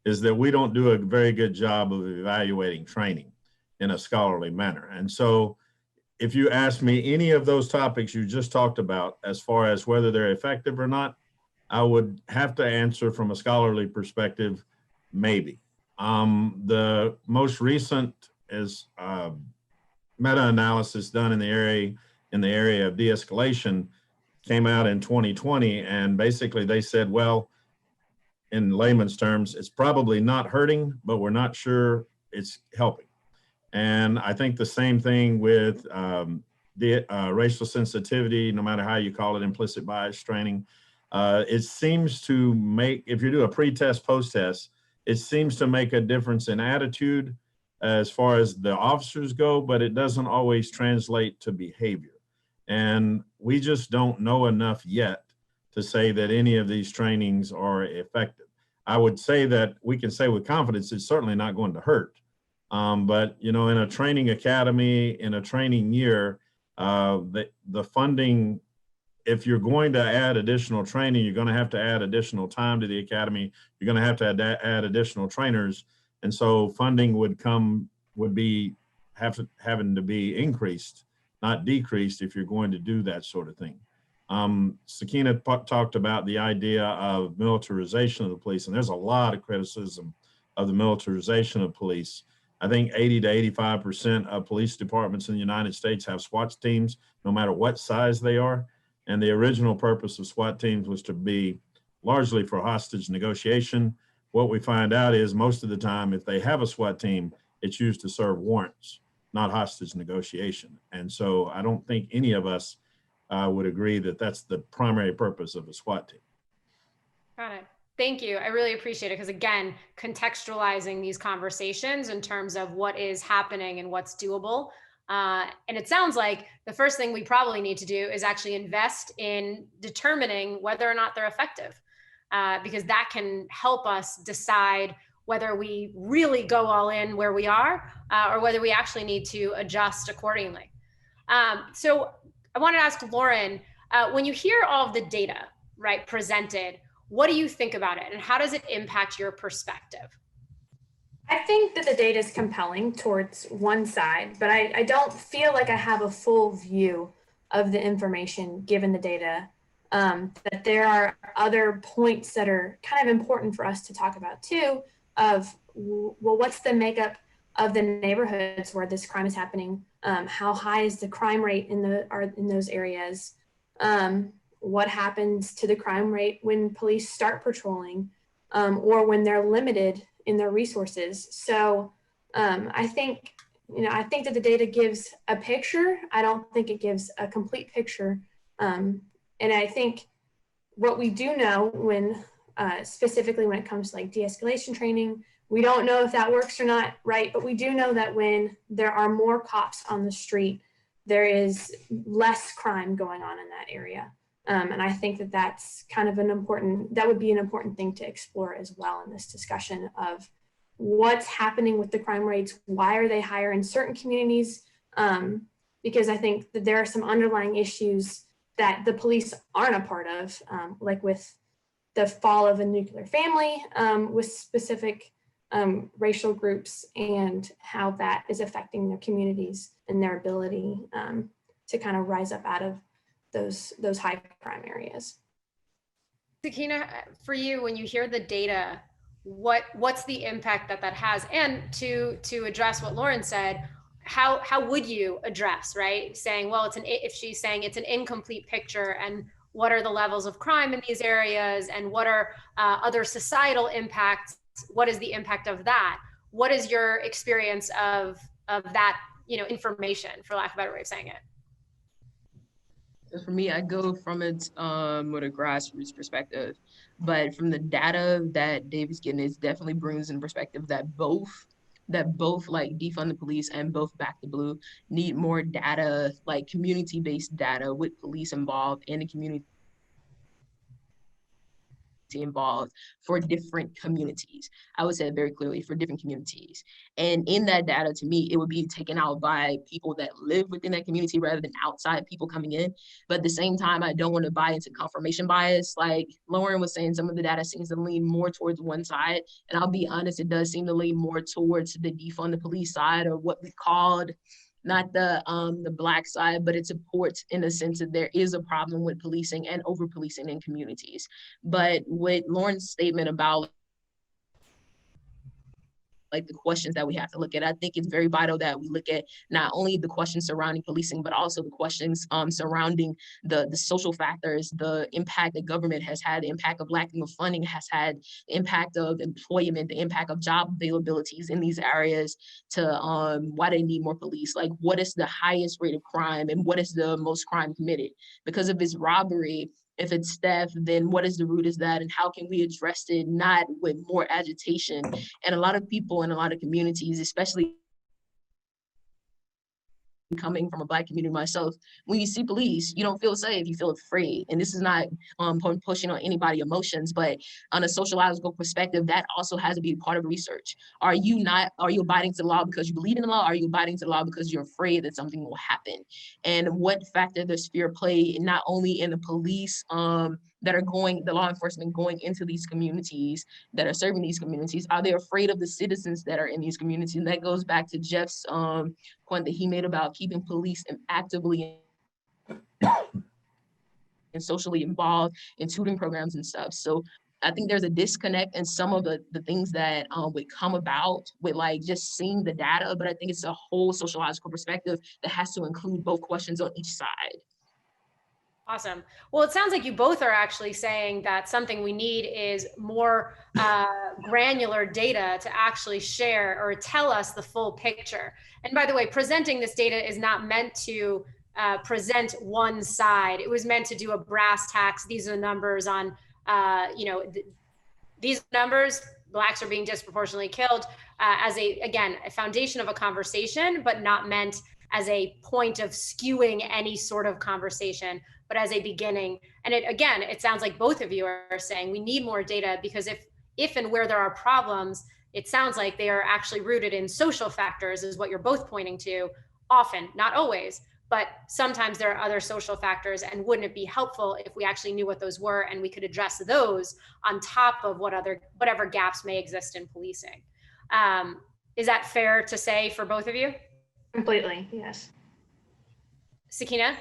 is that we don't do a very good job of evaluating training in a scholarly manner. And so if you ask me any of those topics you just talked about, as far as whether they're effective or not, I would have to answer from a scholarly perspective, maybe. The most recent is meta-analysis done in the area of de-escalation came out in 2020, and basically they said, well, in layman's terms, it's probably not hurting, but we're not sure it's helping. And I think the same thing with racial sensitivity, no matter how you call it, implicit bias training. It seems to make, if you do a pre-test, post-test, it seems to make a difference in attitude, as far as the officers go, but it doesn't always translate to behavior. And we just don't know enough yet to say that any of these trainings are effective. I would say that we can say with confidence it's certainly not going to hurt. But in a training academy, in a training year, the funding, if you're going to add additional training, you're going to have to add additional time to the academy. You're going to have to add additional trainers. And so funding would be having to be increased, not decreased, if you're going to do that sort of thing. Sakina talked about the idea of militarization of the police, and there's a lot of criticism of the militarization of police. I think 80 to 85% of police departments in the United States have SWAT teams, no matter what size they are. And the original purpose of SWAT teams was to be largely for hostage negotiation. What we find out is most of the time, if they have a SWAT team, it's used to serve warrants, not hostage negotiation. And so I don't think any of us would agree that that's the primary purpose of a SWAT team. Got it. Thank you. I really appreciate it because, again, contextualizing these conversations in terms of what is happening and what's doable. And it sounds like the first thing we probably need to do is actually invest in determining whether or not they're effective, because that can help us decide whether we really go all in where we are or whether we actually need to adjust accordingly. So I want to ask Lauren, when you hear all of the data, right, presented, what do you think about it and how does it impact your perspective? I think that the data is compelling towards one side, but I don't feel like I have a full view of the information given the data, that there are other points that are kind of important for us to talk about too, of, well, what's the makeup of the neighborhoods where this crime is happening? How high is the crime rate in those areas? What happens to the crime rate when police start patrolling or when they're limited in their resources? So I think that the data gives a picture. I don't think it gives a complete picture. And I think what we do know when specifically when it comes to like de-escalation training, we don't know if that works or not, right? But we do know that when there are more cops on the street, there is less crime going on in that area. And I think that that's kind of that would be an important thing to explore as well in this discussion of what's happening with the crime rates, why are they higher in certain communities? Because I think that there are some underlying issues that the police aren't a part of, like with the fall of a nuclear family, with specific racial groups and how that is affecting their communities and their ability to kind of rise up out of those high crime areas. Sakina, for you, when you hear the data, what's the impact that has? And to address what Lauren said, how would you address, right? Saying, well, if she's saying it's an incomplete picture, and what are the levels of crime in these areas, and what are other societal impacts? What is the impact of that? What is your experience of that, information, for lack of a better way of saying it? For me, I go from it with a grassroots perspective, but from the data that David's getting, it definitely brings in perspective that both like Defund the Police and both Back the Blue need more data, like community-based data with police involved and the community involved for different communities. I would say it very clearly, for different communities. And in that data, to me, it would be taken out by people that live within that community rather than outside people coming in. But at the same time, I don't want to buy into confirmation bias. Like Lauren was saying, some of the data seems to lean more towards one side. And I'll be honest, it does seem to lean more towards the Defund the Police side, or what we called not the Black side, but it supports in the sense that there is a problem with policing and over policing in communities. But with Lauren's statement about like the questions that we have to look at, I think it's very vital that we look at not only the questions surrounding policing, but also the questions surrounding the social factors, the impact that government has had, the impact of lacking of funding has had, the impact of employment, the impact of job availabilities in these areas, to why they need more police. Like, what is the highest rate of crime and what is the most crime committed? Because if it's robbery, if it's theft, then what is the root of that, and how can we address it not with more agitation? And a lot of people in a lot of communities, especially coming from a Black community myself, when you see police, you don't feel safe, you feel afraid. And this is not pushing on anybody's emotions, but on a sociological perspective, that also has to be part of research. Are you abiding to the law because you believe in the law? Are you abiding to the law because you're afraid that something will happen? And what factor does fear play, not only in the police that are the law enforcement going into these communities, that are serving these communities? Are they afraid of the citizens that are in these communities? And that goes back to Jeff's point that he made about keeping police actively and socially involved in tutoring programs and stuff. So I think there's a disconnect in some of the things that would come about with like just seeing the data, but I think it's a whole sociological perspective that has to include both questions on each side. Awesome. Well, it sounds like you both are actually saying that something we need is more granular data to actually share or tell us the full picture. And by the way, presenting this data is not meant to present one side. It was meant to do a brass tacks. These are the numbers on, these numbers, Blacks are being disproportionately killed as again, a foundation of a conversation, but not meant as a point of skewing any sort of conversation, but as a beginning. And it sounds like both of you are saying we need more data, because if and where there are problems, it sounds like they are actually rooted in social factors, is what you're both pointing to. Often, not always, but sometimes there are other social factors. And wouldn't it be helpful if we actually knew what those were and we could address those on top of whatever gaps may exist in policing? Is that fair to say for both of you? Completely, yes. Sakina?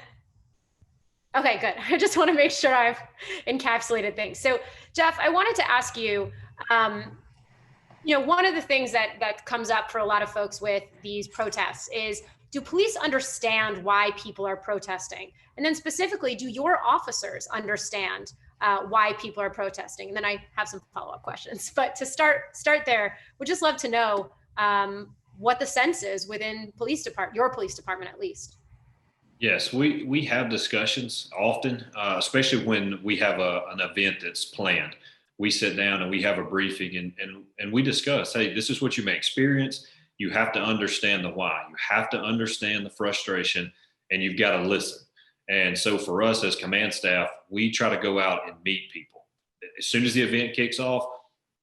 Okay, good. I just want to make sure I've encapsulated things. So Jeff, I wanted to ask you, one of the things that comes up for a lot of folks with these protests is, do police understand why people are protesting? And then specifically, do your officers understand why people are protesting? And then I have some follow-up questions. But to start there, we'd just love to know what the sense is within your police department, at least. Yes, we have discussions often, especially when we have an event that's planned. We sit down and we have a briefing and we discuss, hey, this is what you may experience. You have to understand the why. You have to understand the frustration, and you've got to listen. And so for us as command staff, we try to go out and meet people. As soon as the event kicks off,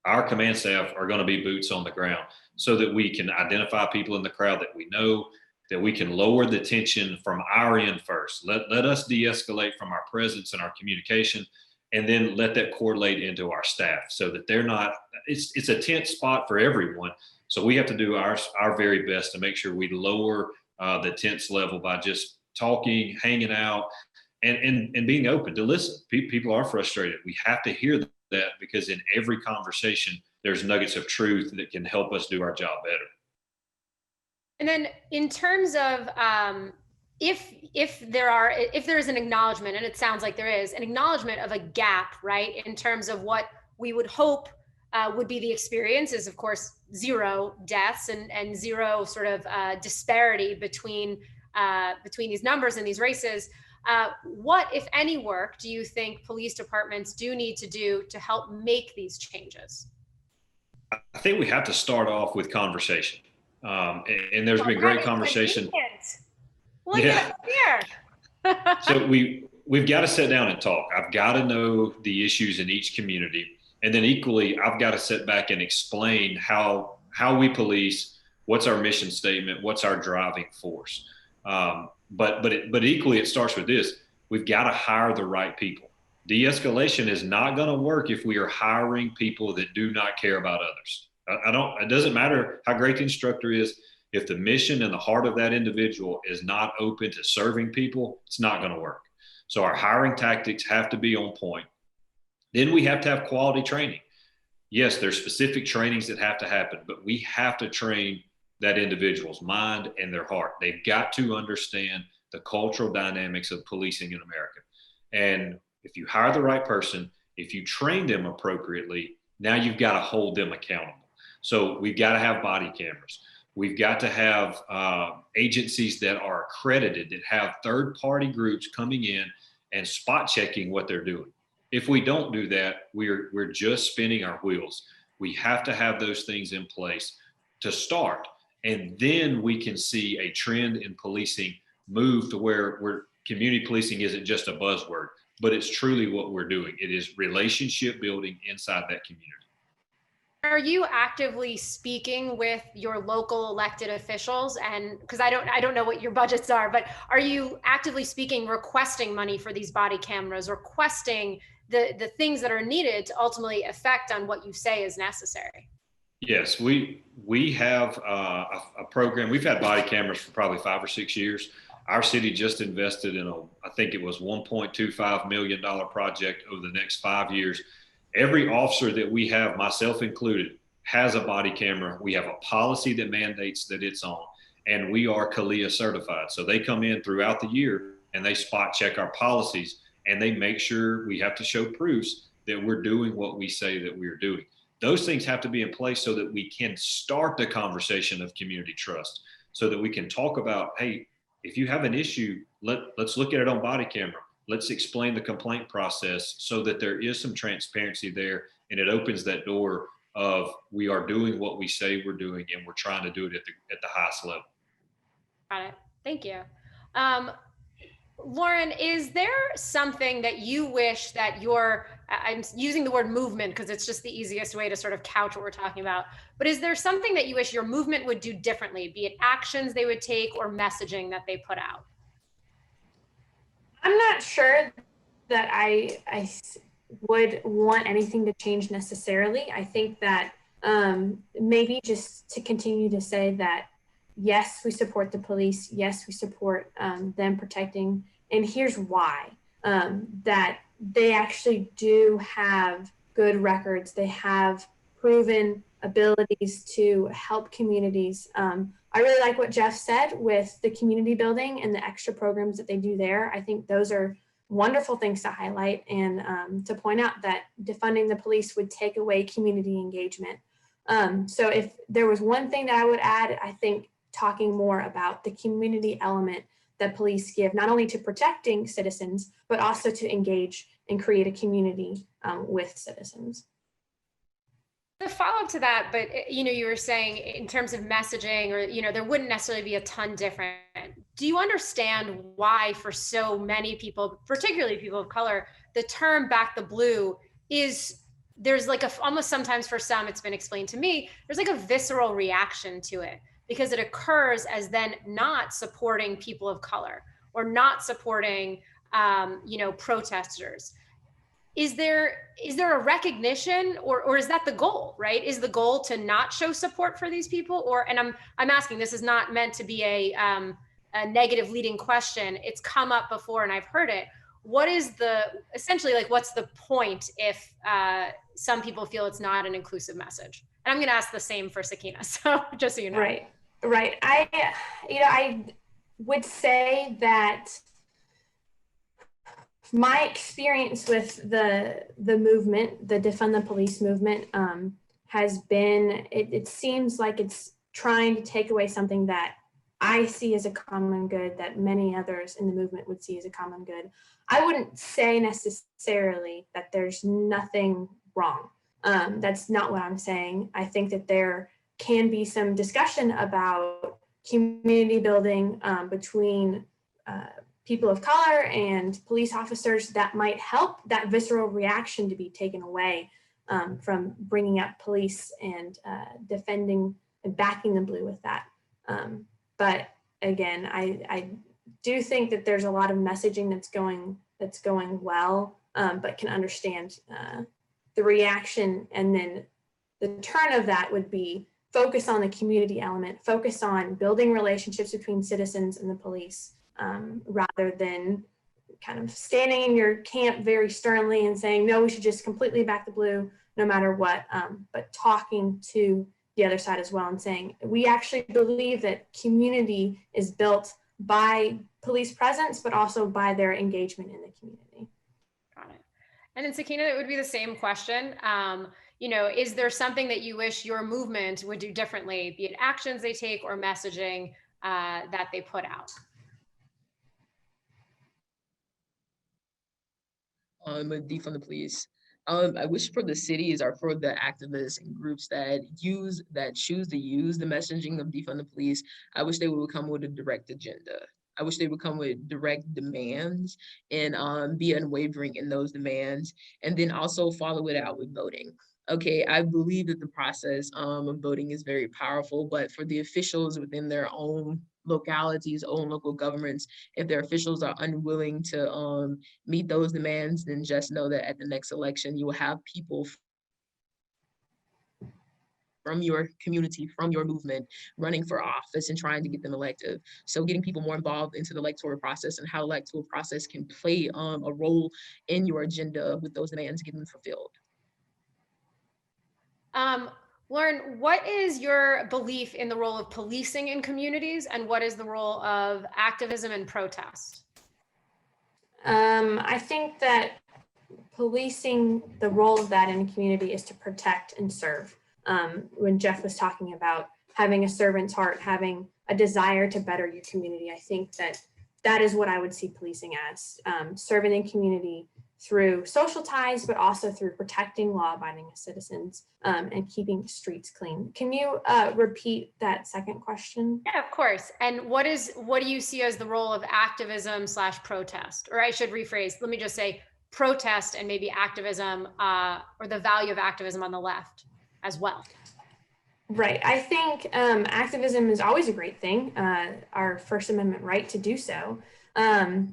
our command staff are going to be boots on the ground so that we can identify people in the crowd that we know, that we can lower the tension from our end first. Let us de-escalate from our presence and our communication, and then let that correlate into our staff so that they're not, it's a tense spot for everyone. So we have to do our very best to make sure we lower the tense level by just talking, hanging out, and being open to listen. People are frustrated. We have to hear that, because in every conversation, there's nuggets of truth that can help us do our job better. And then in terms of if there is an acknowledgement, and it sounds like there is an acknowledgement of a gap, right, in terms of what we would hope would be the experience is, of course, zero deaths and zero sort of disparity between these numbers and these races. What, if any, work do you think police departments do need to do to help make these changes? I think we have to start off with conversation. And there's been great conversation. Look at here. So we've got to sit down and talk. I've got to know the issues in each community. And then equally, I've got to sit back and explain how we police, what's our mission statement, what's our driving force. But equally, it starts with this. We've got to hire the right people. De-escalation is not going to work if we are hiring people that do not care about others. It doesn't matter how great the instructor is. If the mission and the heart of that individual is not open to serving people, it's not going to work. So our hiring tactics have to be on point. Then we have to have quality training. Yes, there's specific trainings that have to happen, but we have to train that individual's mind and their heart. They've got to understand the cultural dynamics of policing in America. And if you hire the right person, if you train them appropriately, now you've got to hold them accountable. So we've got to have body cameras. We've got to have agencies that are accredited, that have third-party groups coming in and spot checking what they're doing. If we don't do that, we're just spinning our wheels. We have to have those things in place to start. And then we can see a trend in policing move to where community policing isn't just a buzzword, but it's truly what we're doing. It is relationship building inside that community. Are you actively speaking with your local elected officials? And because I don't know what your budgets are, but are you actively speaking, requesting money for these body cameras, requesting the things that are needed to ultimately affect on what you say is necessary? Yes, we have a program. We've had body cameras for probably 5 or 6 years. Our city just invested in I think it was $1.25 million project over the next 5 years. Every officer that we have, myself included, has a body camera. We have a policy that mandates that it's on, and we are CALIA certified. So they come in throughout the year and they spot check our policies, and they make sure we have to show proofs that we're doing what we say that we're doing. Those things have to be in place so that we can start the conversation of community trust, so that we can talk about, hey, if you have an issue, let's look at it on body camera. Let's explain the complaint process so that there is some transparency there, and it opens that door of we are doing what we say we're doing, and we're trying to do it at the highest level. Got it. Thank you. Lauren, is there something that you wish that I'm using the word movement because it's just the easiest way to sort of couch what we're talking about, but is there something that you wish your movement would do differently, be it actions they would take or messaging that they put out? I'm not sure that I would want anything to change necessarily. I think that maybe just to continue to say that, yes, we support the police. Yes, we support them protecting. And here's why, that they actually do have good records. They have proven abilities to help communities. I really like what Jeff said with the community building and the extra programs that they do there. I think those are wonderful things to highlight, and to point out that defunding the police would take away community engagement. So if there was one thing that I would add, I think talking more about the community element that police give, not only to protecting citizens, but also to engage and create a community with citizens. The follow-up to that, but you were saying in terms of messaging, or there wouldn't necessarily be a ton different. Do you understand why for so many people, particularly people of color, the term "back the blue" there's like almost sometimes for some, it's been explained to me, there's like a visceral reaction to it because it occurs as then not supporting people of color or not supporting protesters. Is there a recognition, or is that the goal, right? Is the goal to not show support for these people? And I'm asking, this is not meant to be a negative leading question. It's come up before and I've heard it. What is essentially what's the point if some people feel it's not an inclusive message? And I'm going to ask the same for Sakina. So just so you know. Right. I would say that my experience with the movement, the Defund the Police movement, has been, it seems like it's trying to take away something that I see as a common good that many others in the movement would see as a common good. I wouldn't say necessarily that there's nothing wrong. That's not what I'm saying. I think that there can be some discussion about community building between people of color and police officers that might help that visceral reaction to be taken away from bringing up police and defending and backing the blue with that. But again, I do think that there's a lot of messaging that's going well, but can understand the reaction, and then the turn of that would be focus on the community element, focus on building relationships between citizens and the police, rather than kind of standing in your camp very sternly and saying, no, we should just completely back the blue no matter what, but talking to the other side as well and saying, we actually believe that community is built by police presence, but also by their engagement in the community. Got it. And then Sakina, it would be the same question. Is there something that you wish your movement would do differently, be it actions they take or messaging that they put out? Defund the Police. I wish for the cities or for the activists and groups that choose to use the messaging of defund the police, I wish they would come with a direct agenda. I wish they would come with direct demands and be unwavering in those demands, and then also follow it out with voting. Okay, I believe that the process of voting is very powerful, but for the officials within their own localities, own local governments, if their officials are unwilling to meet those demands, then just know that at the next election, you will have people from your community, from your movement, running for office and trying to get them elected. So getting people more involved into the electoral process and how the electoral process can play a role in your agenda with those demands, getting them fulfilled. Lauren, what is your belief in the role of policing in communities, and what is the role of activism and protest? I think that policing, the role of that in a community is to protect and serve. When Jeff was talking about having a servant's heart, having a desire to better your community, I think that is what I would see policing as, serving in community through social ties, but also through protecting law-abiding citizens and keeping streets clean. Can you repeat that second question? Yeah, of course. And what do you see as the role of activism / protest? Or I should rephrase, let me just say protest and maybe activism or the value of activism on the left as well. Right. I think activism is always a great thing, our First Amendment right to do so. I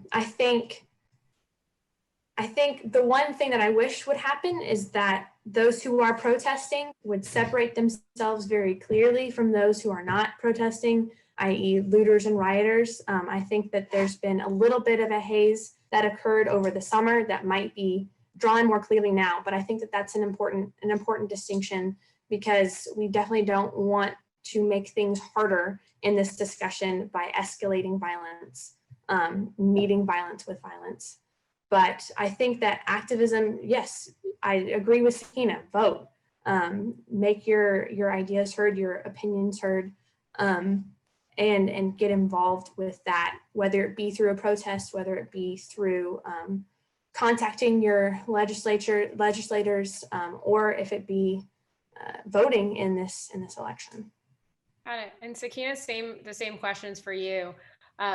think the one thing that I wish would happen is that those who are protesting would separate themselves very clearly from those who are not protesting, i.e. looters and rioters. I think that there's been a little bit of a haze that occurred over the summer that might be drawn more clearly now, but I think that that's an important distinction, because we definitely don't want to make things harder in this discussion by escalating violence, meeting violence with violence. But I think that activism, yes, I agree with Sakina, vote, make your ideas heard, your opinions heard, and get involved with that, whether it be through a protest, whether it be through contacting your legislators, or if it be voting in this election. Got it. And Sakina, the same questions for you.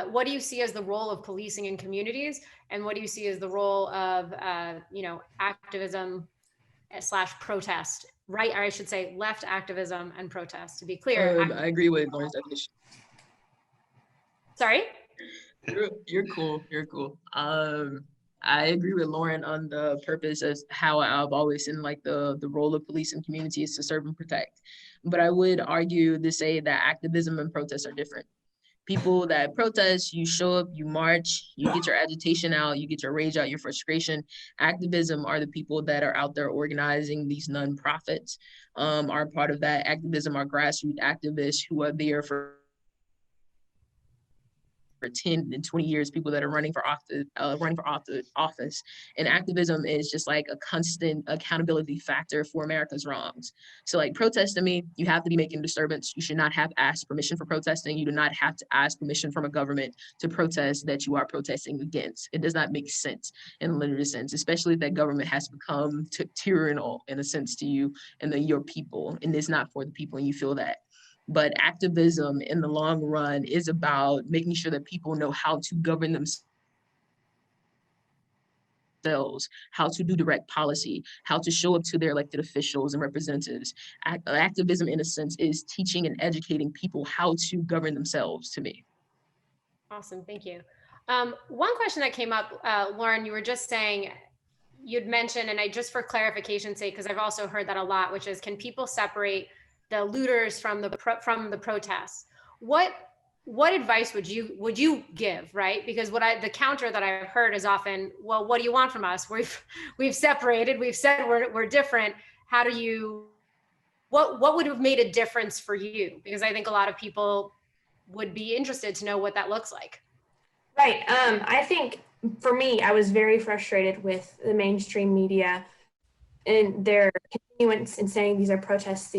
What do you see as the role of policing in communities, and what do you see as the role of activism / protest? Right, or I should say left activism and protest, to be clear. I agree with Lauren's definition. Sorry? You're cool. You're cool. I agree with Lauren on the purpose as how I've always seen like the role of police in community is to serve and protect. But I would argue to say that activism and protests are different. People that protest, you show up, you march, you get your agitation out, you get your rage out, your frustration. Activism are the people that are out there organizing. These nonprofits are part of that. Activism are grassroots activists who are there for 10 and 20 years, people that are running for office. And activism is just like a constant accountability factor for America's wrongs. So like protest to me, you have to be making disturbance. You should not have asked permission for protesting. You do not have to ask permission from a government to protest that you are protesting against. It does not make sense in a literal sense, especially if that government has become tyrannical in a sense to you and then your people, and it's not for the people, and you feel that. But activism in the long run is about making sure that people know how to govern themselves, how to do direct policy, how to show up to their elected officials and representatives. Activism, in a sense, is teaching and educating people how to govern themselves, to me. Awesome, thank you. One question that came up, Lauren, you were just saying, you'd mentioned, and I just for clarification's sake, because I've also heard that a lot, which is, can people separate the looters from the protests? What advice would you give, right? Because the counter that I've heard is often, well, what do you want from us? We've separated, we've said we're different. How do you, what would have made a difference for you? Because I think a lot of people would be interested to know what that looks like. Right. I think for me, I was very frustrated with the mainstream media and their continuance in saying these are protests.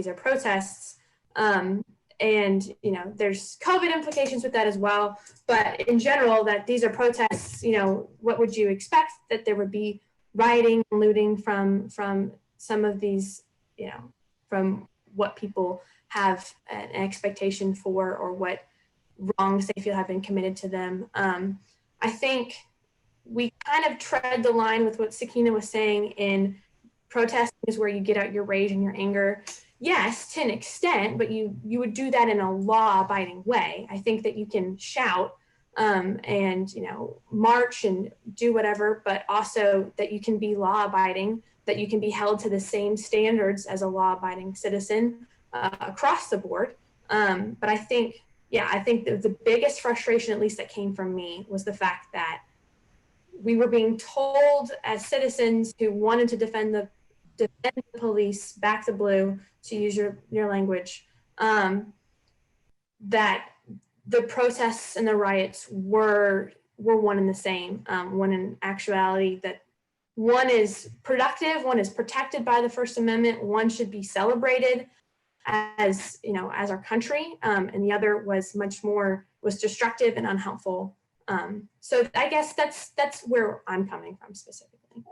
And, you know, there's COVID implications with that as well. But in general, that these are protests, you know, what would you expect? That there would be rioting and looting from some of these, from what people have an expectation for, or what wrongs they feel have been committed to them. I think we kind of tread the line with what Sakina was saying in protesting is where you get out your rage and your anger. Yes, to an extent, but you would do that in a law-abiding way. I think that you can shout and march and do whatever, but also that you can be law-abiding, that you can be held to the same standards as a law-abiding citizen across the board. But I think the biggest frustration, at least that came from me, was the fact that we were being told as citizens who wanted to defend the police, back the blue, to use your language, that the protests and the riots were one and the same, when in actuality that one is productive, one is protected by the First Amendment, one should be celebrated as our country, and the other was destructive and unhelpful. So I guess that's where I'm coming from specifically.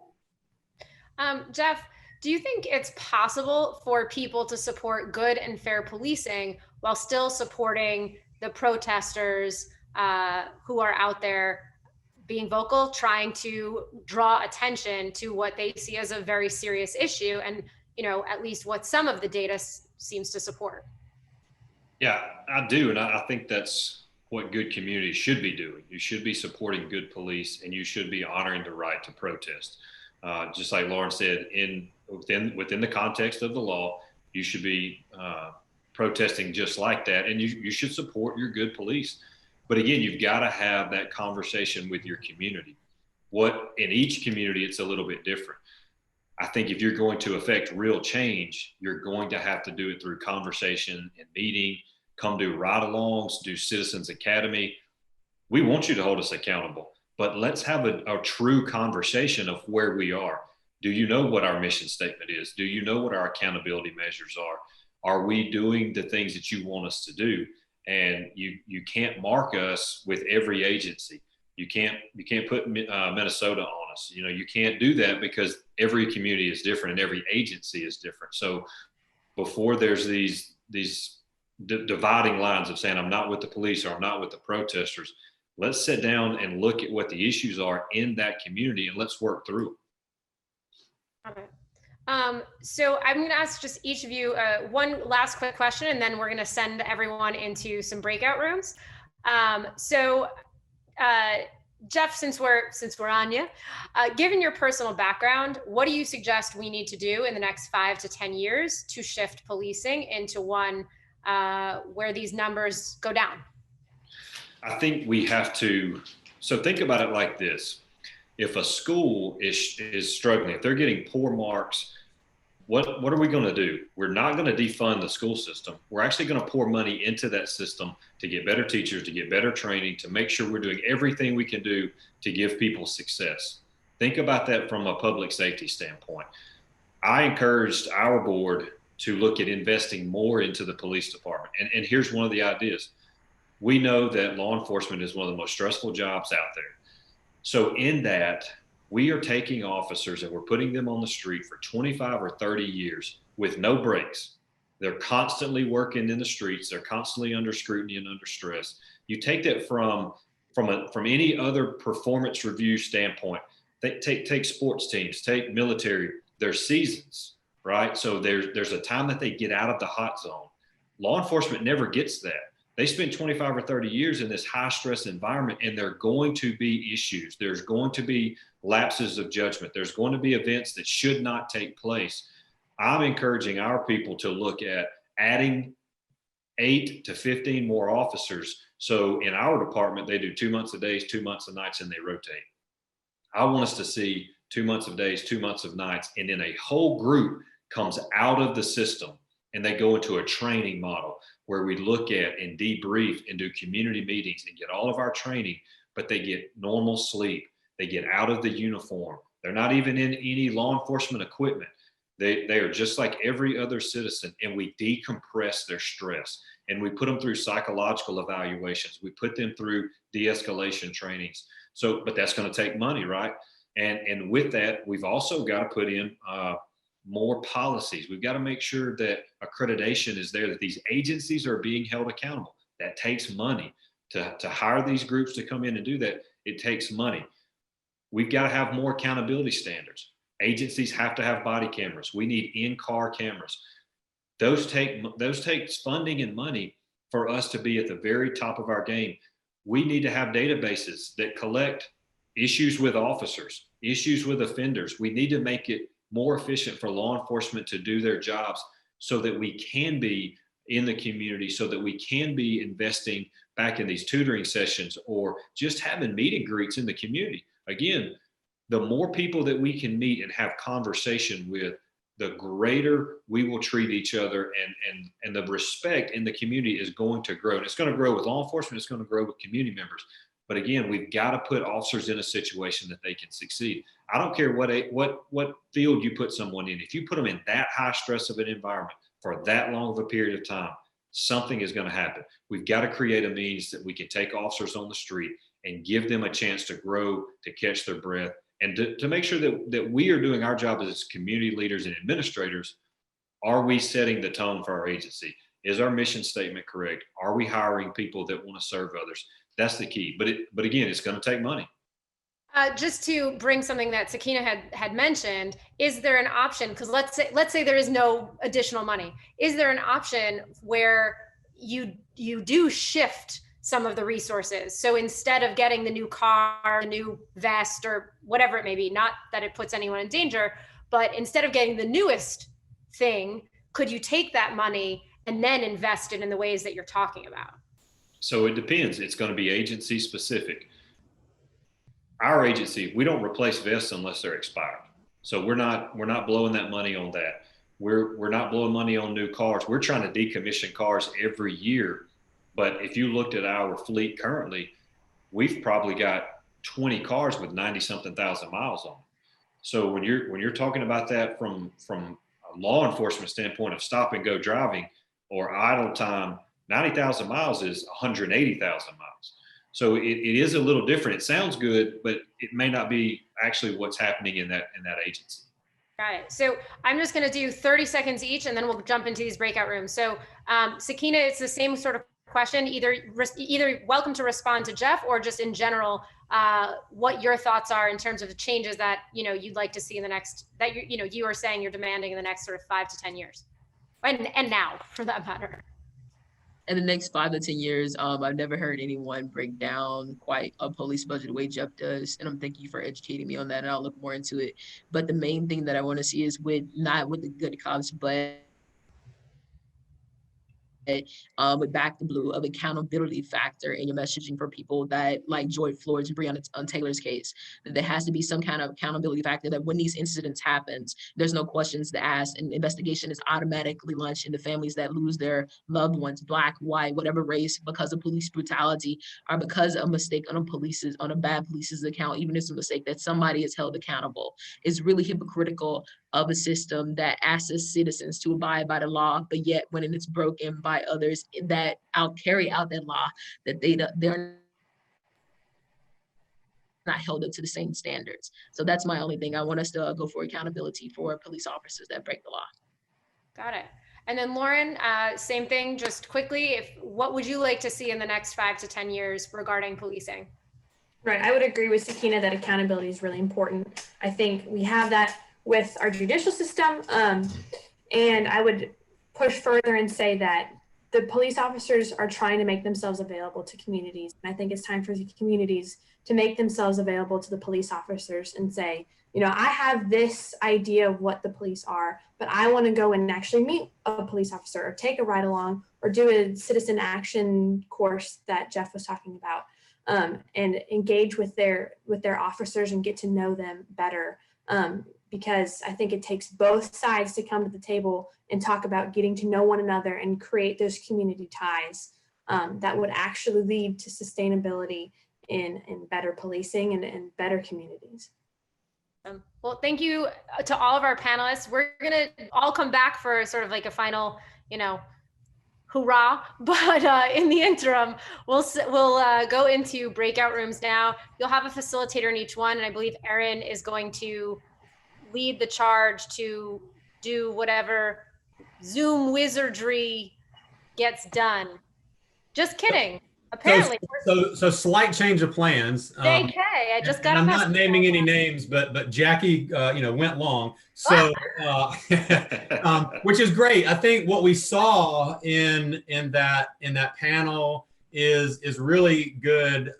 Jeff, do you think it's possible for people to support good and fair policing while still supporting the protesters who are out there being vocal, trying to draw attention to what they see as a very serious issue, and at least what some of the data seems to support? Yeah, I do, and I think that's what good communities should be doing. You should be supporting good police, and you should be honoring the right to protest. Just like Lauren said, within the context of the law, you should be protesting just like that, and you should support your good police. But again, you've got to have that conversation with your community. In each community, it's a little bit different. I think if you're going to affect real change, you're going to have to do it through conversation and meeting, come do ride-alongs, do Citizens Academy. We want you to hold us accountable, but let's have a true conversation of where we are. Do you know what our mission statement is? Do you know what our accountability measures are? Are we doing the things that you want us to do? And you can't mark us with every agency. You can't put Minnesota on us. You can't do that, because every community is different and every agency is different. So before there's these dividing lines of saying I'm not with the police or I'm not with the protesters, let's sit down and look at what the issues are in that community and let's work through them. Okay. So I'm going to ask just each of you one last quick question, and then we're going to send everyone into some breakout rooms. Jeff, since we're on you, given your personal background, what do you suggest we need to do in the next 5 to 10 years to shift policing into one where these numbers go down? I think we have to. So think about it like this. If a school is struggling, if they're getting poor marks, what are we going to do? We're not going to defund the school system. We're actually going to pour money into that system to get better teachers, to get better training, to make sure we're doing everything we can do to give people success. Think about that from a public safety standpoint. I encouraged our board to look at investing more into the police department. And here's one of the ideas. We know that law enforcement is one of the most stressful jobs out there. So in that, we are taking officers and we're putting them on the street for 25 or 30 years with no breaks. They're constantly working in the streets. They're constantly under scrutiny and under stress. You take that from any other performance review standpoint. Take sports teams, take military, there's seasons, right? So there's a time that they get out of the hot zone. Law enforcement never gets that. They spend 25 or 30 years in this high stress environment, and there are going to be issues. There's going to be lapses of judgment. There's going to be events that should not take place. I'm encouraging our people to look at adding 8 to 15 more officers. So in our department, they do 2 months of days, 2 months of nights, and they rotate. I want us to see 2 months of days, 2 months of nights, and then a whole group comes out of the system and they go into a training model where we look at and debrief and do community meetings and get all of our training, but they get normal sleep. They get out of the uniform. They're not even in any law enforcement equipment. They are just like every other citizen, and we decompress their stress and we put them through psychological evaluations. We put them through de-escalation trainings. So, but that's going to take money, right? And with that, we've also got to put in more policies. We've got to make sure that accreditation is there, that these agencies are being held accountable. That takes money. To hire these groups to come in and do that, it takes money. We've got to have more accountability standards. Agencies have to have body cameras. We need in-car cameras. Those take funding and money for us to be at the very top of our game. We need to have databases that collect issues with officers, issues with offenders. We need to make it more efficient for law enforcement to do their jobs so that we can be in the community, so that we can be investing back in these tutoring sessions or just having meet and greets in the community. Again, the more people that we can meet and have conversation with, the greater we will treat each other, and the respect in the community is going to grow. And it's going to grow with law enforcement, it's going to grow with community members. But again, we've got to put officers in a situation that they can succeed. I don't care what field you put someone in. If you put them in that high stress of an environment for that long of a period of time, something is going to happen. We've got to create a means that we can take officers on the street and give them a chance to grow, to catch their breath, and to make sure that we are doing our job as community leaders and administrators. Are we setting the tone for our agency? Is our mission statement correct? Are we hiring people that want to serve others? That's the key. But again, it's going to take money. Just to bring something that Sakina had mentioned, is there an option? Because let's say there is no additional money. Is there an option where you do shift some of the resources? So instead of getting the new car, the new vest, or whatever it may be, not that it puts anyone in danger, but instead of getting the newest thing, could you take that money and then invest it in the ways that you're talking about? So it depends. It's going to be agency specific. Our agency, we don't replace vests unless they're expired. So we're not blowing that money on that. We're not blowing money on new cars. We're trying to decommission cars every year. But if you looked at our fleet currently, we've probably got 20 cars with 90-something thousand miles on them. So when you're talking about that from a law enforcement standpoint of stop and go driving or idle time, 90,000 miles is 180,000 miles. So it is a little different. It sounds good, but it may not be actually what's happening in that agency. Got it. So I'm just going to do 30 seconds each, and then we'll jump into these breakout rooms. So Sakina, it's the same sort of question. Either welcome to respond to Jeff, or just in general, what your thoughts are in terms of the changes that you'd like to see in the next, that you are saying you're demanding in the next sort of 5 to 10 years, and now for that matter. In the next 5 to 10 years, I've never heard anyone break down quite a police budget the way Jeff does. And I'm thank you for educating me on that, and I'll look more into it. But the main thing that I want to see is not with the good cops, but with Back the Blue, of accountability factor in your messaging for people that, like George Floyd's and Breonna Taylor's case, that there has to be some kind of accountability factor, that when these incidents happens, there's no questions to ask, and investigation is automatically launched into families that lose their loved ones, Black, white, whatever race, because of police brutality or because of a mistake on a bad police's account. Even if it's a mistake, that somebody is held accountable. Is really hypocritical of a system that asks us citizens to abide by the law, but yet when it's broken by others that carry out that law, that they're not held up to the same standards. So that's my only thing. I want us to go for accountability for police officers that break the law. Got it. And then Lauren, same thing, just quickly, what would you like to see in the next 5 to 10 years regarding policing? Right, I would agree with Sakina that accountability is really important. I think we have that with our judicial system, and I would push further and say that the police officers are trying to make themselves available to communities. And I think it's time for the communities to make themselves available to the police officers and say, I have this idea of what the police are, but I want to go and actually meet a police officer or take a ride along or do a citizen action course that Jeff was talking about, and engage with their officers and get to know them better. Because I think it takes both sides to come to the table and talk about getting to know one another and create those community ties that would actually lead to sustainability in better policing and better communities. Well, thank you to all of our panelists. We're going to all come back for sort of like a final, Hoorah! But in the interim, we'll go into breakout rooms now. You'll have a facilitator in each one, and I believe Erin is going to lead the charge to do whatever Zoom wizardry gets done. Just kidding. Apparently, So slight change of plans. JK, I just got and a I'm message. not naming any names, but Jackie, went long. So, which is great. I think what we saw in that panel is really good.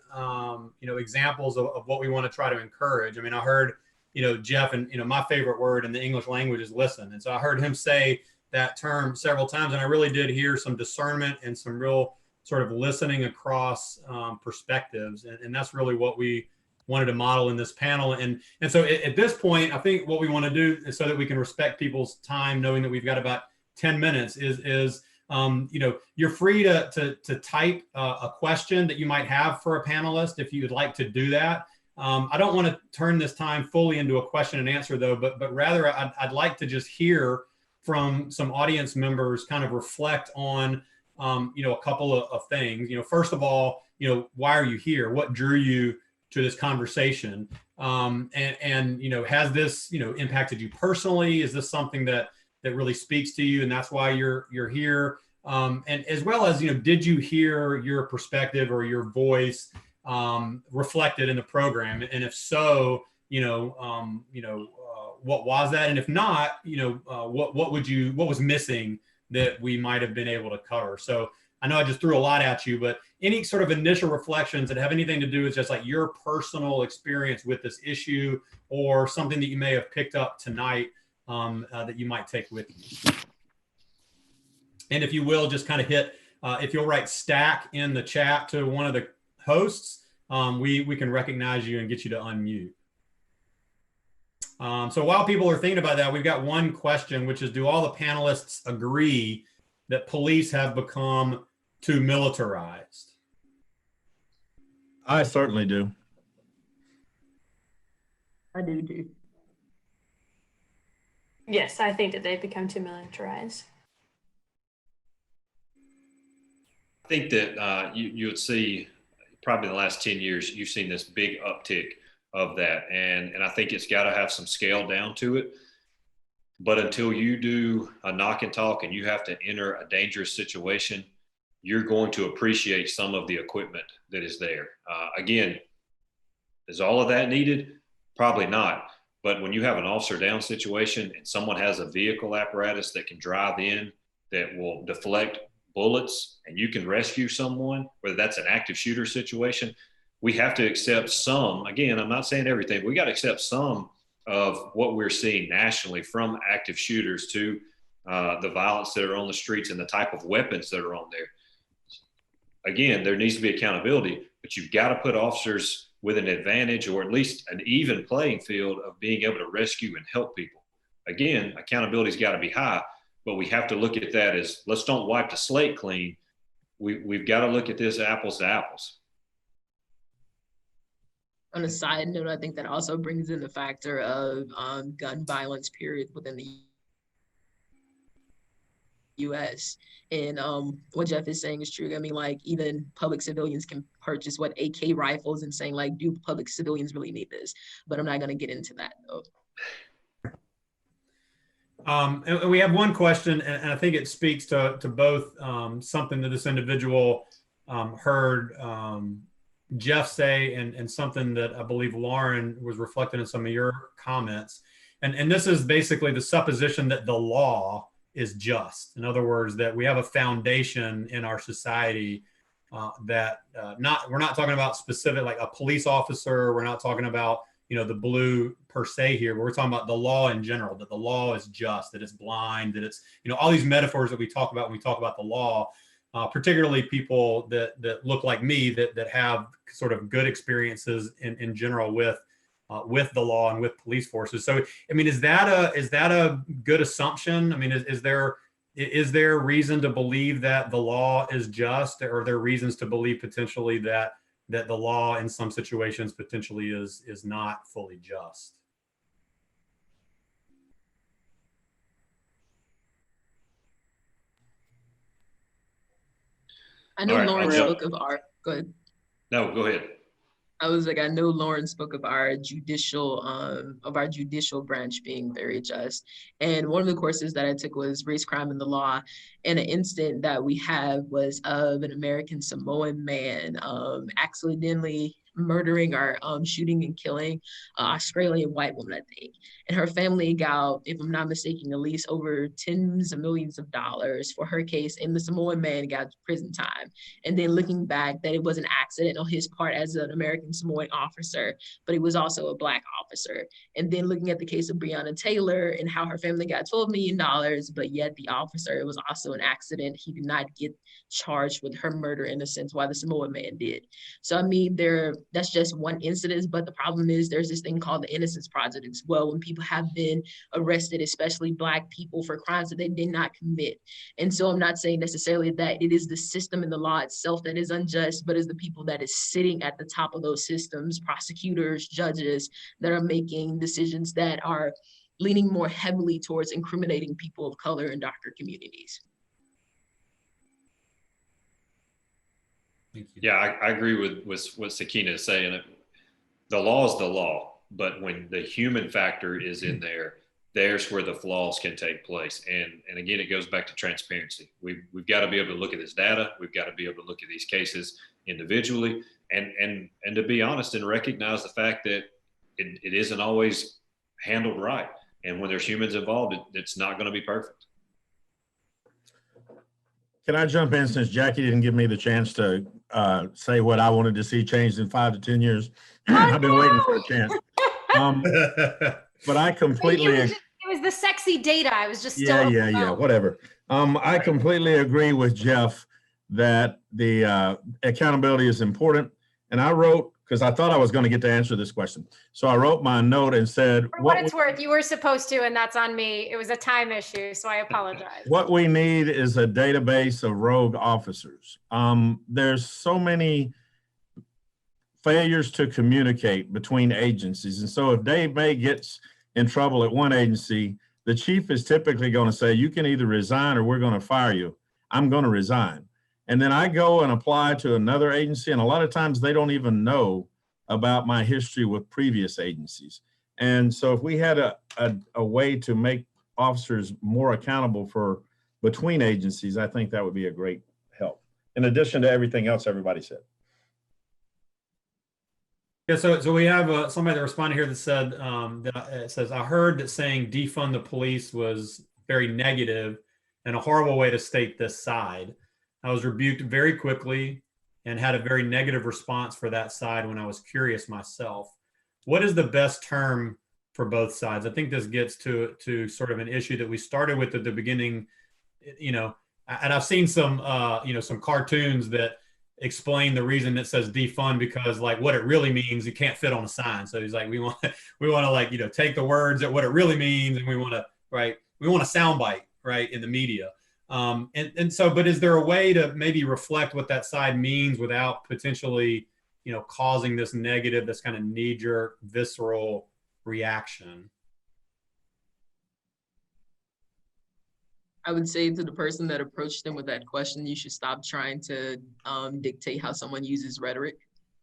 Examples of what we want to try to encourage. I mean, I heard, Jeff, and my favorite word in the English language is listen. And so I heard him say that term several times, and I really did hear some discernment and some real sort of listening across perspectives. And that's really what we wanted to model in this panel. And so at this point, I think what we want to do is, so that we can respect people's time, knowing that we've got about 10 minutes, is you're free to type a question that you might have for a panelist if you'd like to do that. I don't want to turn this time fully into a question and answer though, but rather I'd like to just hear from some audience members kind of reflect on a couple of things. First of all, why are you here? What drew you to this conversation? And has this, impacted you personally? Is this something that really speaks to you and that's why you're here? And as well as, did you hear your perspective or your voice reflected in the program? And if so, what was that? And if not, what was missing that we might have been able to cover? So I know I just threw a lot at you, but any sort of initial reflections that have anything to do with just like your personal experience with this issue, or something that you may have picked up tonight that you might take with you. And if you will, just kind of hit, if you'll write stack in the chat to one of the hosts, we can recognize you and get you to unmute. So while people are thinking about that, we've got one question, which is, do all the panelists agree that police have become too militarized? I certainly do. I do. Yes, I think that they've become too militarized. I think that you would see probably in the last 10 years, you've seen this big uptick of that. And I think it's got to have some scale down to it. But until you do a knock and talk and you have to enter a dangerous situation, you're going to appreciate some of the equipment that is there. Again, is all of that needed? Probably not. But when you have an officer down situation and someone has a vehicle apparatus that can drive in, that will deflect bullets, and you can rescue someone, whether that's an active shooter situation, we have to accept some. Again, I'm not saying everything, but we got to accept some of what we're seeing nationally, from active shooters to the violence that are on the streets and the type of weapons that are on there. Again, there needs to be accountability, but you've got to put officers with an advantage, or at least an even playing field of being able to rescue and help people. Again, accountability's got to be high, but we have to look at that as, let's don't wipe the slate clean. We've got to look at this apples to apples. On a side note, I think that also brings in the factor of gun violence, period, within the U.S. And what Jeff is saying is true. I mean, like, even public civilians can purchase AK rifles, and saying, like, do public civilians really need this? But I'm not going to get into that though. And we have one question, and I think it speaks to both something that this individual heard Jeff say, and something that I believe Lauren was reflecting in some of your comments. And this is basically the supposition that the law is just. In other words, that we have a foundation in our society that we're not talking about specific, like a police officer. We're not talking about, the blue per se here, but we're talking about the law in general, that the law is just, that it's blind, that it's, all these metaphors that we talk about when we talk about the law, particularly people that look like me, that have sort of good experiences in general with the law and with police forces. So, I mean, is that a good assumption? I mean, is there reason to believe that the law is just, or are there reasons to believe potentially that the law in some situations potentially is not fully just? I know All right, Lauren I'll spoke jump. of our, go ahead. No, go ahead. I was like, I know Lauren spoke of our judicial branch being very just. And one of the courses that I took was race, crime, and the law. And an incident that we have was of an American Samoan man accidentally murdering or shooting and killing an Australian white woman, I think. And her family got, if I'm not mistaken, at least over tens of millions of dollars for her case. And the Samoan man got prison time. And then looking back, that it was an accident on his part as an American Samoan officer, but he was also a Black officer. And then looking at the case of Breonna Taylor and how her family got $12 million, but yet the officer, it was also an accident. He did not get charged with her murder in a sense, while the Samoan man did. So, I mean, that's just one incident, but the problem is there's this thing called the Innocence Project as well, when people have been arrested, especially Black people, for crimes that they did not commit. And so I'm not saying necessarily that it is the system and the law itself that is unjust, but it's the people that is sitting at the top of those systems, prosecutors, judges, that are making decisions that are leaning more heavily towards incriminating people of color in darker communities. Thank you. Yeah, I agree with what Sakina is saying. The law is the law, but when the human factor is in there, there's where the flaws can take place. And again, it goes back to transparency. We've got to be able to look at this data. We've got to be able to look at these cases individually and to be honest and recognize the fact that it isn't always handled right. And when there's humans involved, it's not going to be perfect. Can I jump in since Jackie didn't give me the chance to say what I wanted to see changed in 5 to 10 years? I've been waiting for a chance. But I completely... It was the sexy data. I was just still... Yeah, whatever. I completely agree with Jeff that the accountability is important. And I wrote, because I thought I was going to get to answer this question. So I wrote my note and said... For what it's worth, you were supposed to, and that's on me. It was a time issue, so I apologize. What we need is a database of rogue officers. There's so many failures to communicate between agencies. And so if Dave May gets in trouble at one agency, the chief is typically going to say, you can either resign or we're going to fire you. I'm going to resign. And then I go and apply to another agency. And a lot of times they don't even know about my history with previous agencies. And so if we had a way to make officers more accountable for between agencies, I think that would be a great help, in addition to everything else everybody said. Yeah, so we have somebody that responded here that said, it says, I heard that saying defund the police was very negative and a horrible way to state this side. I was rebuked very quickly and had a very negative response for that side when I was curious myself. What is the best term for both sides? I think this gets to sort of an issue that we started with at the beginning, and I've seen some, some cartoons that explain the reason it says defund, because like what it really means, it can't fit on a sign. So he's like, we want to like, take the words at what it really means. And we want to soundbite, right, in the media. And so, but is there a way to maybe reflect what that side means without potentially, causing this negative, this kind of knee-jerk, visceral reaction? I would say to the person that approached them with that question, you should stop trying to dictate how someone uses rhetoric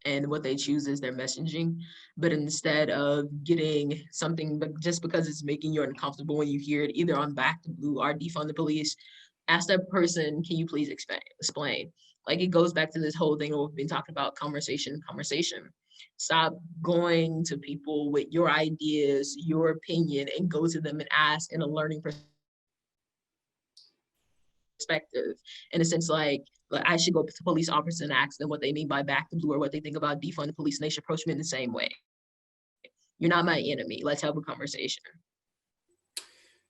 and what they choose as their messaging. But instead of getting something, but just because it's making you uncomfortable when you hear it, either on Back to Blue or Defund the Police, ask that person, can you please explain? Like, it goes back to this whole thing we've been talking about, conversation. Stop going to people with your ideas, your opinion, and go to them and ask in a learning perspective. In a sense, like I should go to police officers and ask them what they mean by Back to Blue or what they think about defund the police, and they should approach me in the same way. You're not my enemy. Let's have a conversation.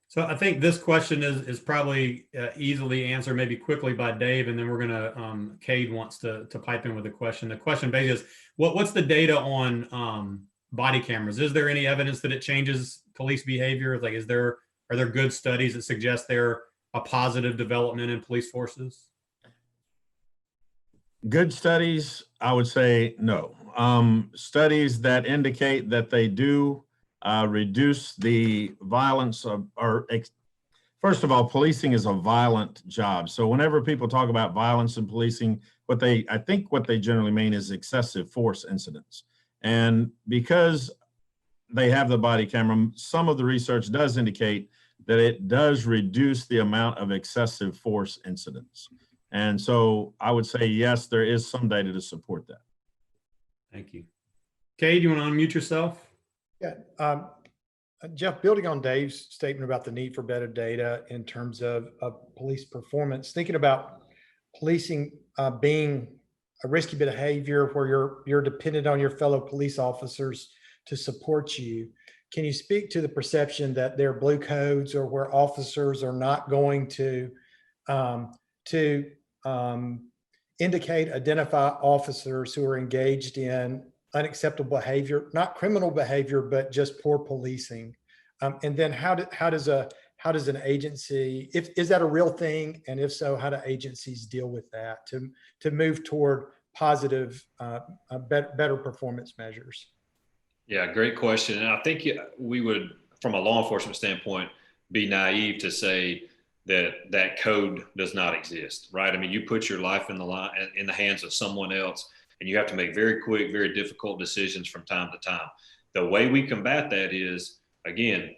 So I think this question is probably easily answered, maybe quickly, by Dave, and then we're gonna, Cade wants to pipe in with a question. The question basically is, what's the data on body cameras? Is there any evidence that it changes police behavior? Like, are there good studies that suggest they're a positive development in police forces? Good studies, I would say no. Studies that indicate that they do reduce the violence First of all, policing is a violent job. So whenever people talk about violence in policing, I think what they generally mean is excessive force incidents. And because they have the body camera, some of the research does indicate that it does reduce the amount of excessive force incidents. And so I would say, yes, there is some data to support that. Thank you. Kay, do you want to unmute yourself? Yeah, Jeff, building on Dave's statement about the need for better data in terms of police performance, thinking about policing being a risky behavior where you're dependent on your fellow police officers to support you. Can you speak to the perception that there are blue codes or where officers are not going to indicate, identify officers who are engaged in unacceptable behavior, not criminal behavior, but just poor policing? And then how does an agency, is that a real thing? And if so, how do agencies deal with that to move toward positive, better performance measures? Yeah, great question. And I think we would, from a law enforcement standpoint, be naive to say that that code does not exist, right? I mean, you put your life in the hands of someone else, and you have to make very quick, very difficult decisions from time to time. The way we combat that is, again,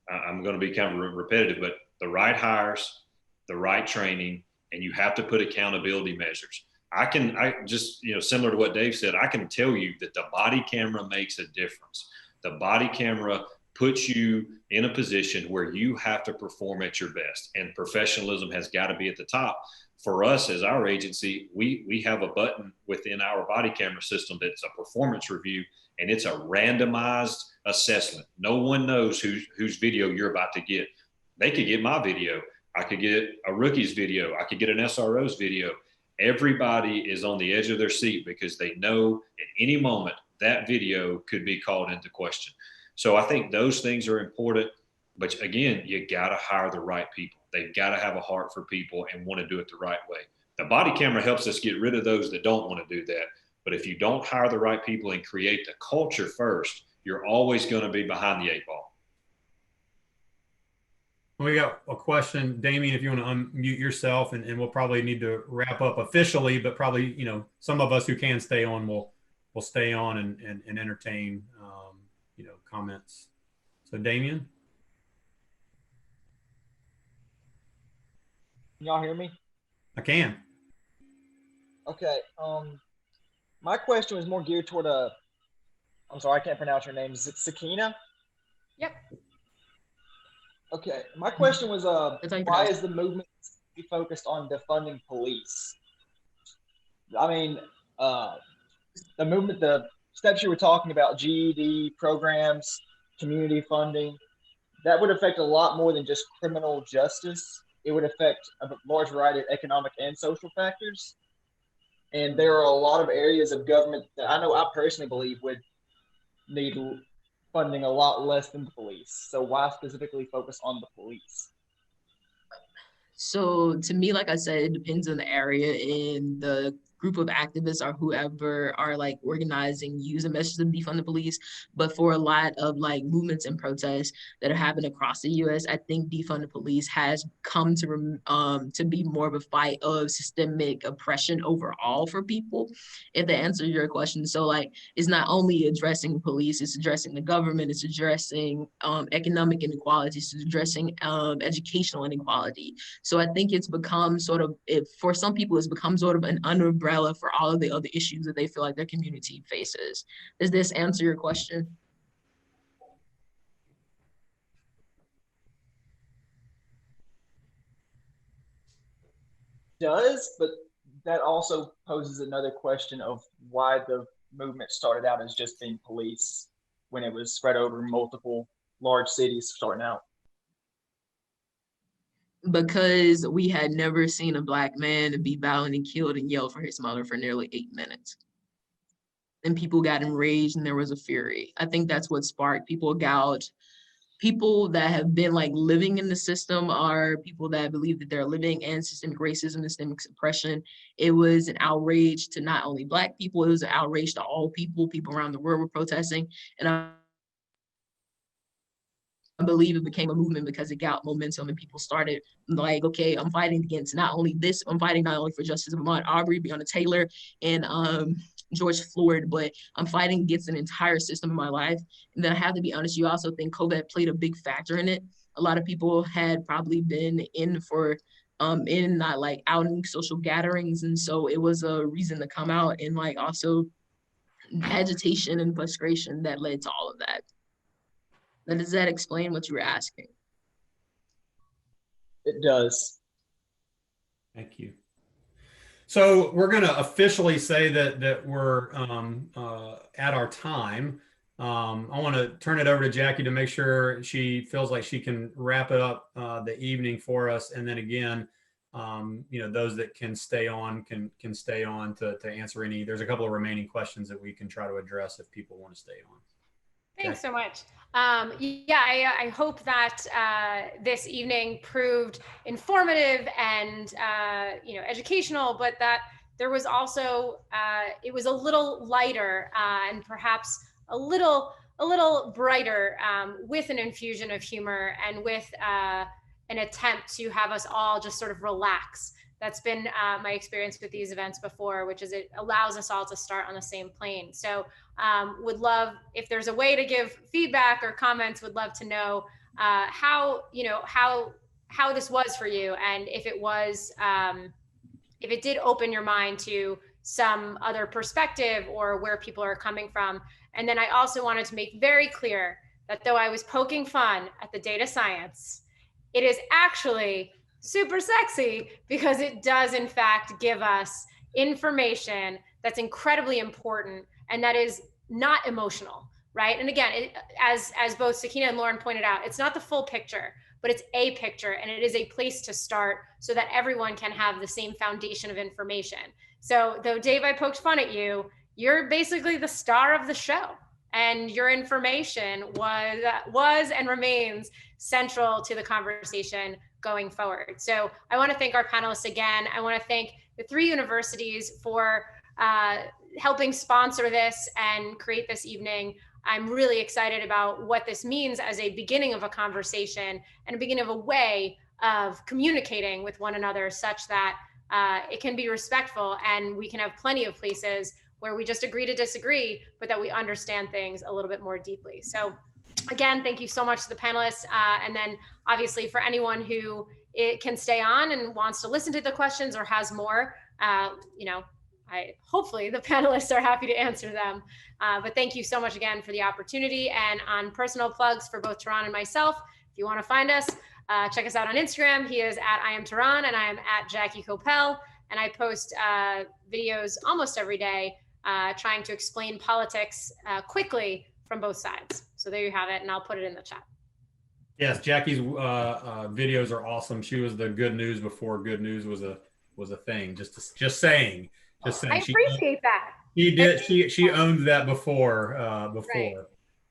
I'm going to be kind of repetitive, but the right hires, the right training, and you have to put accountability measures. I just, similar to what Dave said, I can tell you that the body camera makes a difference. The body camera puts you in a position where you have to perform at your best, and professionalism has got to be at the top. For us as our agency, we have a button within our body camera system that's a performance review, and it's a randomized assessment. No one knows whose video you're about to get. They could get my video. I could get a rookie's video. I could get an SRO's video. Everybody is on the edge of their seat because they know at any moment that video could be called into question. So I think those things are important. But again, you got to hire the right people. They've got to have a heart for people and want to do it the right way. The body camera helps us get rid of those that don't want to do that. But if you don't hire the right people and create the culture first, you're always going to be behind the 8 ball. We got a question, Damien, if you want to unmute yourself, and we'll probably need to wrap up officially, but probably, some of us who can stay on will stay on and entertain, comments. So Damien? Can y'all hear me? I can. Okay. My question was more geared toward I'm sorry, I can't pronounce your name. Is it Sakina? Yep. Okay. My question was, why is the movement focused on defunding police? I mean, the movement, the steps you were talking about, GED programs, community funding, that would affect a lot more than just criminal justice. It would affect a large variety of economic and social factors. And there are a lot of areas of government that I know I personally believe would need funding a lot less than the police. So why specifically focus on the police? So to me, like I said, it depends on the area and the group of activists or whoever are like organizing, use a message to defund the police. But for a lot of like movements and protests that are happening across the U.S., I think defund the police has come to be more of a fight of systemic oppression overall for people. If to answer your question, so like it's not only addressing police, it's addressing the government, it's addressing economic inequality, it's addressing educational inequality. So I think it's become sort of, for some people, it's become sort of an umbrella for all of the other issues that they feel like their community faces. Does this answer your question? Does, but that also poses another question of why the movement started out as just being police when it was spread over multiple large cities starting out. Because we had never seen a Black man be violent and killed and yelled for his mother for nearly 8 minutes. And people got enraged and there was a fury. I think that's what sparked people gouge. People that have been like living in the system are people that believe that they're living in systemic racism, systemic suppression. It was an outrage to not only Black people, it was an outrage to all people. People around the world were protesting. And believe it became a movement because it got momentum and people started like, okay, I'm fighting against not only this, I'm fighting not only for justice of Ahmaud Arbery, Breonna Taylor, and George Floyd, but I'm fighting against an entire system in my life. And then I have to be honest, you also think COVID played a big factor in it. A lot of people had probably been in for in not like outing social gatherings, and so it was a reason to come out, and like also agitation and frustration that led to all of that. Now, does that explain what you were asking? It does. Thank you. So we're going to officially say that we're at our time. I want to turn it over to Jackie to make sure she feels like she can wrap it up the evening for us. And then again, those that can stay on can stay on to answer any. There's a couple of remaining questions that we can try to address if people want to stay on. Thanks so much. I hope that this evening proved informative and educational, but that there was also it was a little lighter and perhaps a little brighter with an infusion of humor and with an attempt to have us all just sort of relax. That's been my experience with these events before, which is it allows us all to start on the same plane. So would love, if there's a way to give feedback or comments, would love to know how this was for you. And if it was, if it did open your mind to some other perspective or where people are coming from. And then I also wanted to make very clear that though I was poking fun at the data science, it is actually super sexy because it does in fact give us information that's incredibly important and that is not emotional, right? And again, as both Sakina and Lauren pointed out, it's not the full picture, but it's a picture and it is a place to start so that everyone can have the same foundation of information. So though Dave, I poked fun at you, you're basically the star of the show and your information was and remains central to the conversation going forward. So I want to thank our panelists again. I want to thank the 3 universities for helping sponsor this and create this evening. I'm really excited about what this means as a beginning of a conversation and a beginning of a way of communicating with one another such that it can be respectful and we can have plenty of places where we just agree to disagree, but that we understand things a little bit more deeply. So again, thank you so much to the panelists. And then obviously for anyone who can stay on and wants to listen to the questions or has more, hopefully the panelists are happy to answer them. But thank you so much again for the opportunity. And on personal plugs for both Tehran and myself, if you want to find us, check us out on Instagram. He is at I am Tehran and I am at Jackie Koppell. And I post videos almost every day trying to explain politics quickly from both sides. So there you have it, and I'll put it in the chat. Yes, Jackie's videos are awesome. She was the good news before good news was a thing. Just saying. I appreciate that. She did. She owned that before. Right.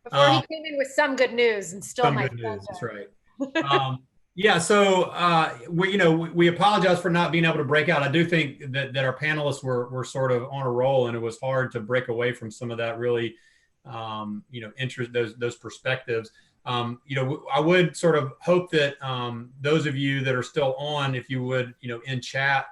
Before he came in with some good news and stole my good news. That's right. Yeah. So we apologize for not being able to break out. I do think that our panelists were sort of on a roll, and it was hard to break away from some of that really interest, those perspectives. I would sort of hope that those of you that are still on, if you would, in chat,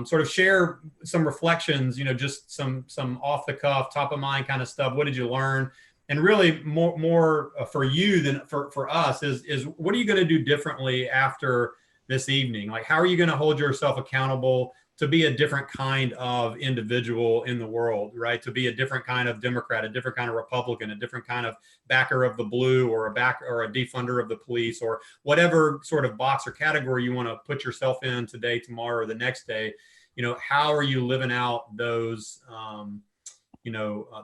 sort of share some reflections, just some off the cuff, top of mind kind of stuff. What did you learn? And really more for you than for us is what are you going to do differently after this evening? Like, how are you going to hold yourself accountable to be a different kind of individual in the world, right? To be a different kind of Democrat, a different kind of Republican, a different kind of backer of the blue, or a defunder of the police, or whatever sort of box or category you want to put yourself in today, tomorrow, or the next day. How are you living out those,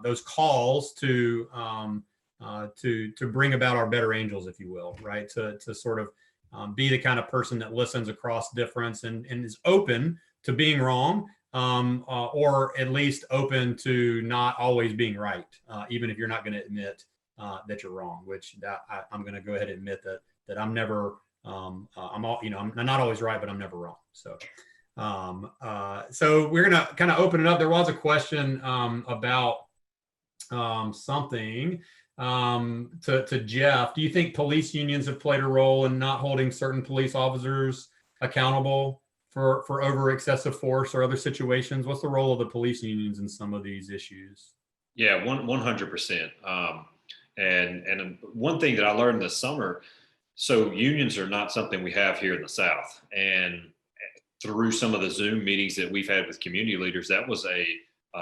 those calls to bring about our better angels, if you will, right? To sort of be the kind of person that listens across difference and is open to being wrong, or at least open to not always being right, even if you're not going to admit that you're wrong. Which I'm going to go ahead and admit that I'm never, I'm not always right, but I'm never wrong. So, so we're going to kind of open it up. There was a question about something to Jeff, do you think police unions have played a role in not holding certain police officers accountable for over excessive force or other situations? What's the role of the police unions in some of these issues? Yeah, 100%. And one thing that I learned this summer, so unions are not something we have here in the South. And through some of the Zoom meetings that we've had with community leaders, that was a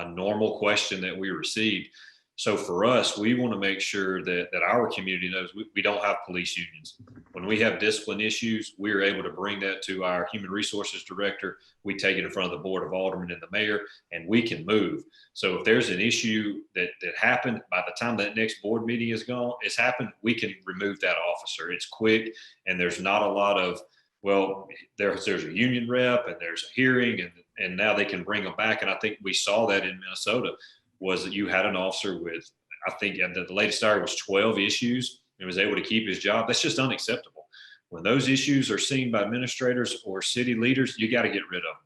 normal question that we received. So for us, we want to make sure that our community knows we don't have police unions. When we have discipline issues, we are able to bring that to our human resources director. We take it in front of the board of aldermen and the mayor, and we can move. So if there's an issue that happened, by the time that next board meeting is happened, we can remove that officer. It's quick, and there's not a lot of, well, there's a union rep and there's a hearing, and now they can bring them back. And I think we saw that in Minnesota, was that you had an officer with, I think the latest hour was 12 issues and was able to keep his job. That's just unacceptable. When those issues are seen by administrators or city leaders, you got to get rid of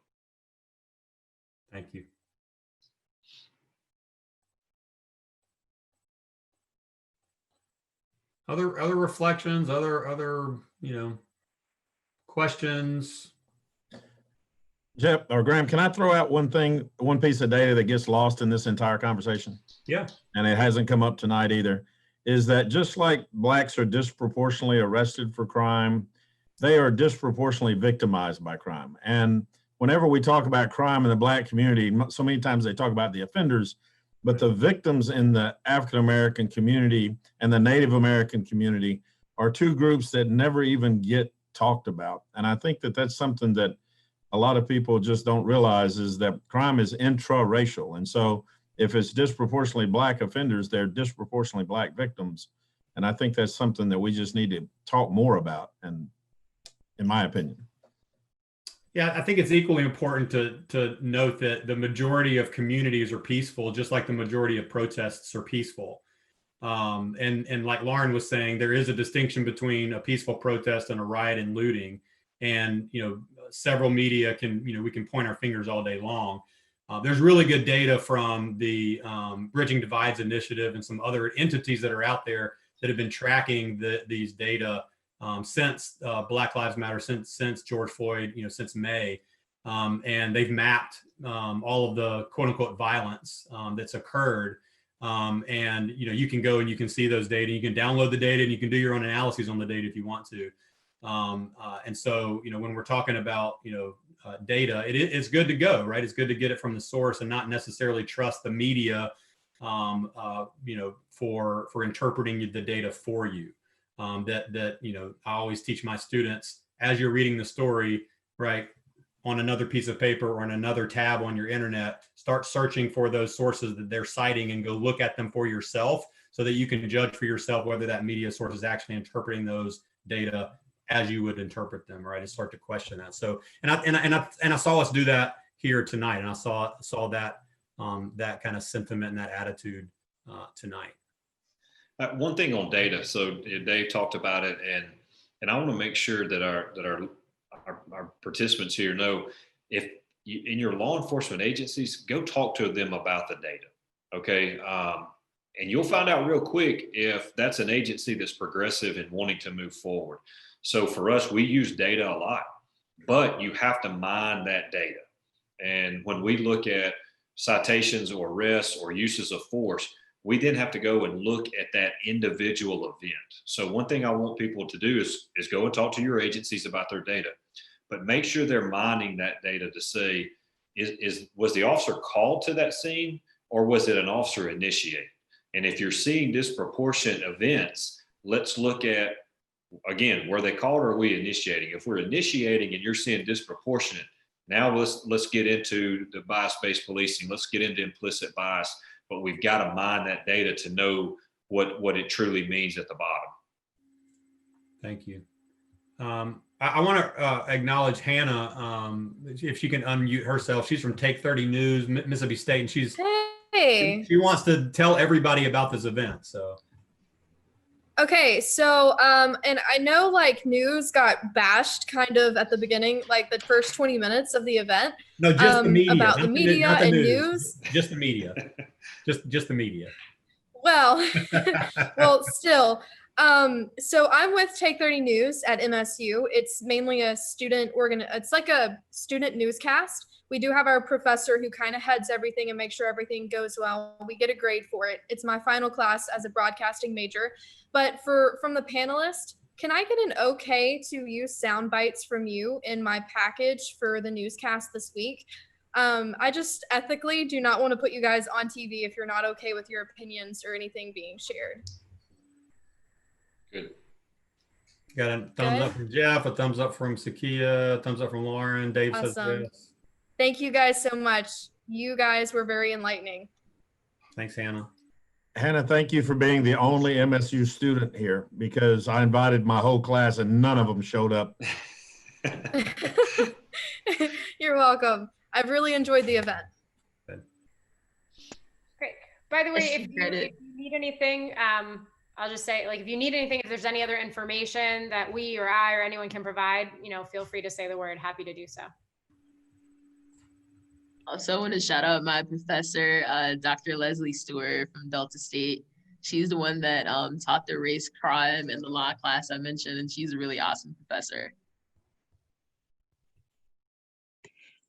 them. Thank you. Other reflections, other questions? Jeff or Graham, can I throw out one piece of data that gets lost in this entire conversation? Yeah. And it hasn't come up tonight either, is that just like blacks are disproportionately arrested for crime, they are disproportionately victimized by crime. And whenever we talk about crime in the black community, so many times they talk about the offenders, but the victims in the African-American community and the Native American community are two groups that never even get talked about. And I think that that's something that a lot of people just don't realize, is that crime is intra-racial. And so if it's disproportionately black offenders, they're disproportionately black victims. And I think that's something that we just need to talk more about, and in my opinion. Yeah, I think it's equally important to note that the majority of communities are peaceful, just like the majority of protests are peaceful. And like Lauren was saying, there is a distinction between a peaceful protest and a riot and looting. And, several media we can point our fingers all day long. There's really good data from the Bridging Divides Initiative and some other entities that are out there that have been tracking these data since Black Lives Matter, since George Floyd, since May. And they've mapped all of the quote unquote violence that's occurred. And, you can go and you can see those data, you can download the data, and you can do your own analyses on the data if you want to. And so, when we're talking about, data, it's good to go, right? It's good to get it from the source and not necessarily trust the media, for interpreting the data for you. I always teach my students, as you're reading the story, right, on another piece of paper or on another tab on your internet, start searching for those sources that they're citing and go look at them for yourself so that you can judge for yourself whether that media source is actually interpreting those data as you would interpret them, right, and start to question that. So, and I saw us do that here tonight, and I saw that that kind of sentiment and that attitude tonight. One thing on data. So Dave talked about it, and I want to make sure that our participants here know, if you, in your law enforcement agencies, go talk to them about the data. Okay. And you'll find out real quick if that's an agency that's progressive and wanting to move forward. So for us, we use data a lot, but you have to mine that data. And when we look at citations or arrests or uses of force, we then have to go and look at that individual event. So one thing I want people to do is go and talk to your agencies about their data, but make sure they're mining that data to say, was the officer called to that scene, or was it an officer initiated? And if you're seeing disproportionate events, let's look at, again, were they called or are we initiating? If we're initiating and you're seeing disproportionate, now let's get into the bias-based policing. Let's get into implicit bias, but we've got to mine that data to know what it truly means at the bottom. Thank you. I want to acknowledge Hannah, if she can unmute herself. She's from Take 30 News, Mississippi State, and she wants to tell everybody about this event. So. Okay, so and I know like news got bashed kind of at the beginning, like the first 20 minutes of the event. No, just the media. About the media and news. Just the media. just the media. Well, well, still. So I'm with Take 30 News at MSU. It's mainly a it's like a student newscast. We do have our professor who kind of heads everything and makes sure everything goes well. We get a grade for it. It's my final class as a broadcasting major. But from the panelist, can I get an okay to use sound bites from you in my package for the newscast this week? I just ethically do not want to put you guys on TV if you're not okay with your opinions or anything being shared. Good. Got a thumbs up from Jeff, a thumbs up from Sakia, a thumbs up from Lauren. Dave says yes. Thank you guys so much. You guys were very enlightening. Thanks, Hannah. Hannah, thank you for being the only MSU student here, because I invited my whole class and none of them showed up. You're welcome. I've really enjoyed the event. Great. By the way, if you need anything, I'll just say, like, if you need anything, if there's any other information that we or I or anyone can provide, feel free to say the word. Happy to do so. Also, I want to shout out my professor, Dr. Leslie Stewart from Delta State. She's the one that taught the race crime in the law class I mentioned, and she's a really awesome professor.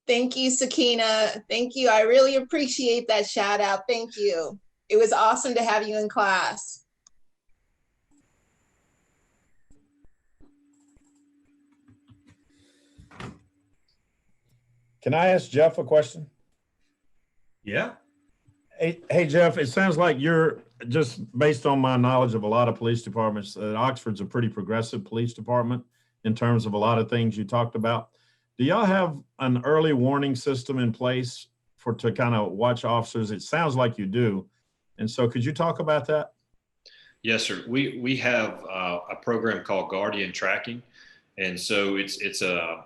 Thank you, Sakina. Thank you. I really appreciate that shout out. Thank you. It was awesome to have you in class. Can I ask Jeff a question? Yeah. Hey, Jeff, it sounds like you're, just based on my knowledge of a lot of police departments, Oxford's a pretty progressive police department in terms of a lot of things you talked about. Do y'all have an early warning system in place to kind of watch officers? It sounds like you do. And so could you talk about that? Yes, sir. We have a program called Guardian Tracking. And so it's an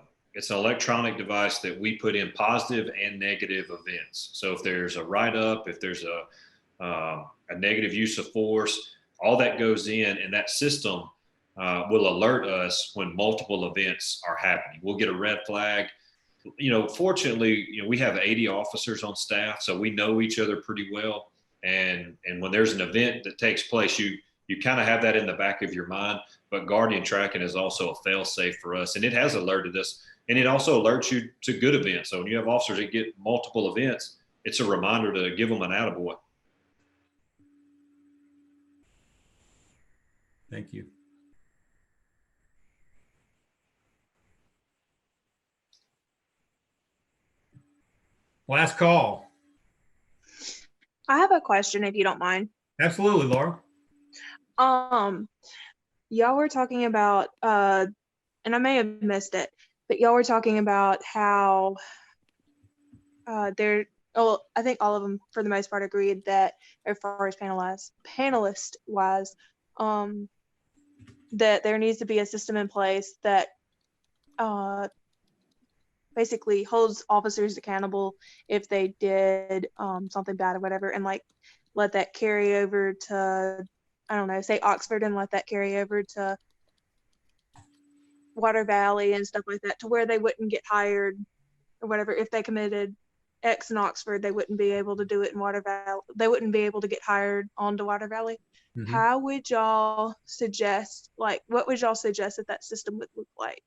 electronic device that we put in positive and negative events. So if there's a write-up, if there's a negative use of force, all that goes in, and that system will alert us when multiple events are happening. We'll get a red flag. Fortunately, we have 80 officers on staff, so we know each other pretty well. And when there's an event that takes place, you kind of have that in the back of your mind. But Guardian Tracking is also a fail-safe for us, and it has alerted us. And it also alerts you to good events. So when you have officers that get multiple events, it's a reminder to give them an attaboy. Thank you. Last call. I have a question, if you don't mind. Absolutely, Laura. Y'all were talking about, and I may have missed it, but y'all were talking about how I think all of them, for the most part, agreed that, as far as panelist-wise, that there needs to be a system in place that basically holds officers accountable if they did something bad or whatever, and let that carry over to, I don't know, say Oxford, and let that carry over to Water Valley and stuff like that, to where they wouldn't get hired or whatever. If they committed X in Oxford, they wouldn't be able to do it in Water Valley. They wouldn't be able to get hired onto Water Valley. Mm-hmm. How would y'all suggest, what would y'all suggest that system would look like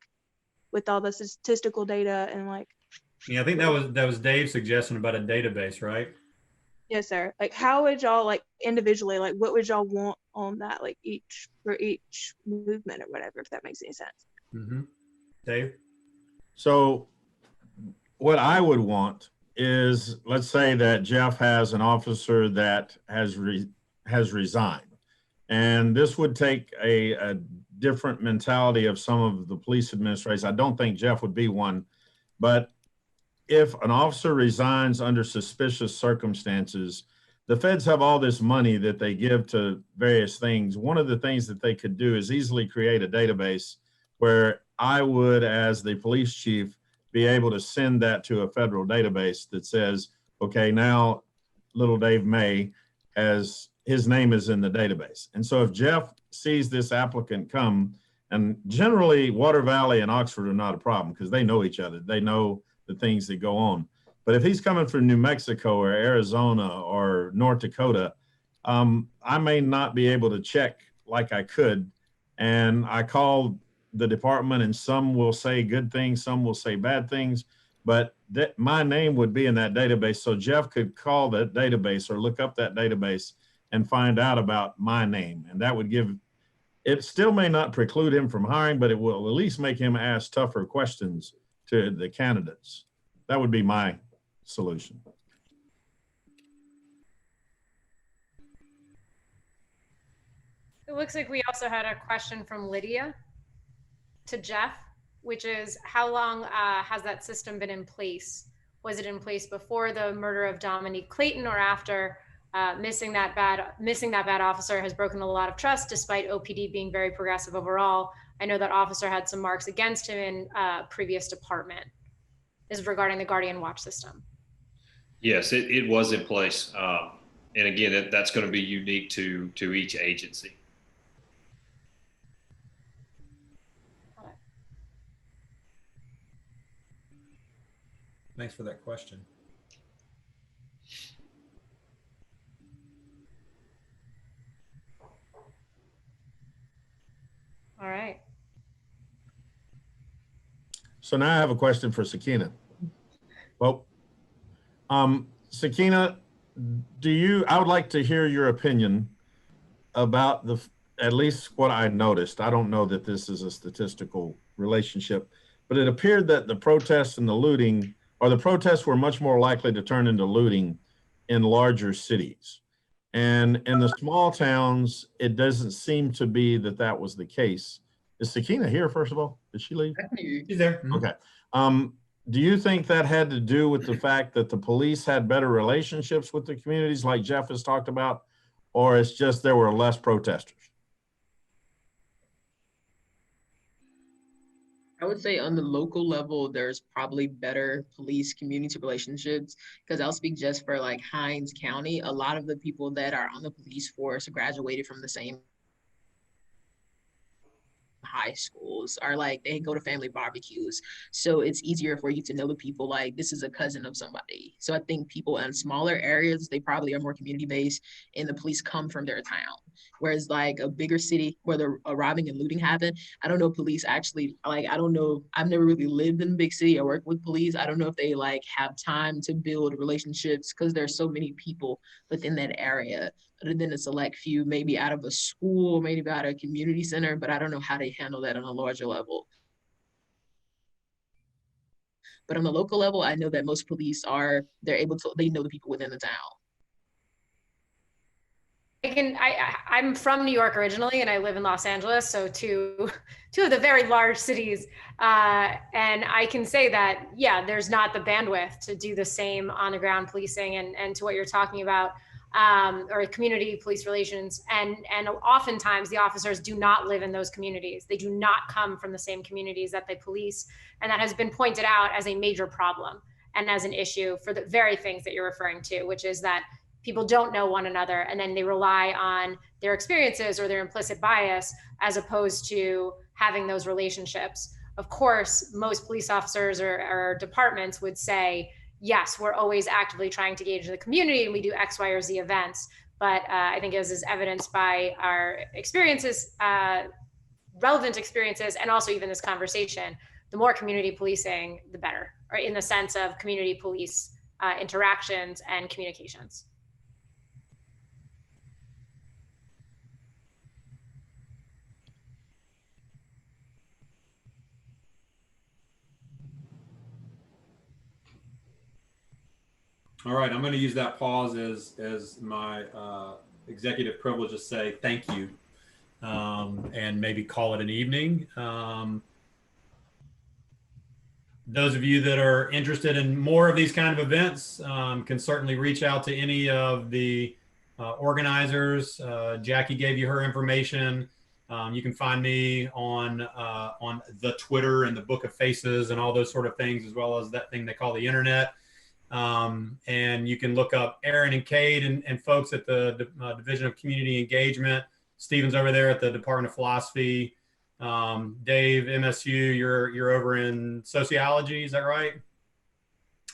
with all the statistical data and Yeah, I think that was Dave suggesting about a database, right? Yes, sir. How would y'all individually, what would y'all want on that, for each movement or whatever, if that makes any sense? Mm-hmm. Dave? So what I would want is, let's say that Jeff has an officer that has resigned. And this would take a different mentality of some of the police administrators. I don't think Jeff would be one, but if an officer resigns under suspicious circumstances, the feds have all this money that they give to various things. One of the things that they could do is easily create a database where I would, as the police chief, be able to send that to a federal database that says, okay, now little Dave May his name is in the database. And so if Jeff sees this applicant come, and generally Water Valley and Oxford are not a problem because they know each other. They know the things that go on. But if he's coming from New Mexico or Arizona or North Dakota, I may not be able to check like I could. And I called the department, and some will say good things, some will say bad things, but that my name would be in that database. So Jeff could call that database or look up that database and find out about my name. And that would give, it still may not preclude him from hiring, but it will at least make him ask tougher questions to the candidates. That would be my solution. It looks like we also had a question from Lydia to Jeff, which is how long has that system been in place? Was it in place before the murder of Dominique Clayton or after? Missing that bad officer has broken a lot of trust despite OPD being very progressive overall. I know that officer had some marks against him in previous department. This is regarding the Guardian Watch system. Yes, it was in place. And again, that's going to be unique to each agency. Thanks for that question. All right. So now I have a question for Sakina. Well, Sakina, I would like to hear your opinion about at least what I noticed. I don't know that this is a statistical relationship, but it appeared that the protests and the looting, or the protests were much more likely to turn into looting in larger cities. And in the small towns, it doesn't seem to be that that was the case. Is Sakina here, first of all? Did she leave? She's there. Okay. Do you think that had to do with the fact that the police had better relationships with the communities like Jeff has talked about, or it's just there were less protesters? I would say on the local level, there's probably better police community relationships, because I'll speak just for like Hines County. A lot of the people that are on the police force graduated from the same high schools, are like, they go to family barbecues. So it's easier for you to know the people, like this is a cousin of somebody. So I think people in smaller areas, they probably are more community based and the police come from their town. Whereas like a bigger city where the robbing and looting happen, I don't know police actually, like, I don't know, I've never really lived in a big city or worked with police. I don't know if they like have time to build relationships because there's so many people within that area, other than a select few, maybe out of a school, maybe out of a community center, but I don't know how they handle that on a larger level. But on the local level, I know that most police they know the people within the town. I'm from New York originally, and I live in Los Angeles, so two of the very large cities. And I can say that, yeah, there's not the bandwidth to do the same on the ground policing and to what you're talking about, or community police relations. And oftentimes the officers do not live in those communities. They do not come from the same communities that they police. And that has been pointed out as a major problem and as an issue for the very things that you're referring to, which is that people don't know one another, and then they rely on their experiences or their implicit bias as opposed to having those relationships. Of course, most police officers or departments would say, yes, we're always actively trying to engage the community and we do X, Y, or Z events. But I think as is evidenced by our experiences, relevant experiences, and also even this conversation, the more community policing, the better, or in the sense of community police interactions and communications. All right, I'm going to use that pause as my executive privilege to say thank you, and maybe call it an evening. Those of you that are interested in more of these kind of events can certainly reach out to any of the organizers. Jackie gave you her information. You can find me on the Twitter and the Book of Faces and all those sort of things, as well as that thing they call the internet. And you can look up Aaron and Cade and folks at the Division of Community Engagement. Steven's over there at the Department of Philosophy. Dave, MSU, you're over in sociology, is that right?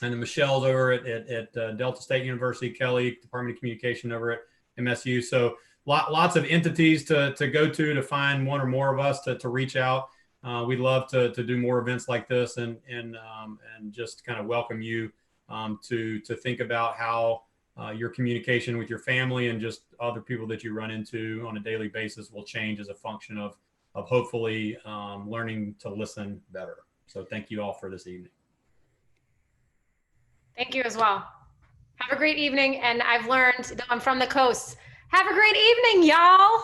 And then Michelle's over at Delta State University. Kelly, Department of Communication over at MSU. So lots of entities to go to find one or more of us to reach out. We'd love to do more events like this and just kind of welcome you to think about how your communication with your family and just other people that you run into on a daily basis will change as a function of hopefully learning to listen better. So thank you all for this evening. Thank you as well. Have a great evening. And I've learned, though I'm from the coast, have a great evening, y'all.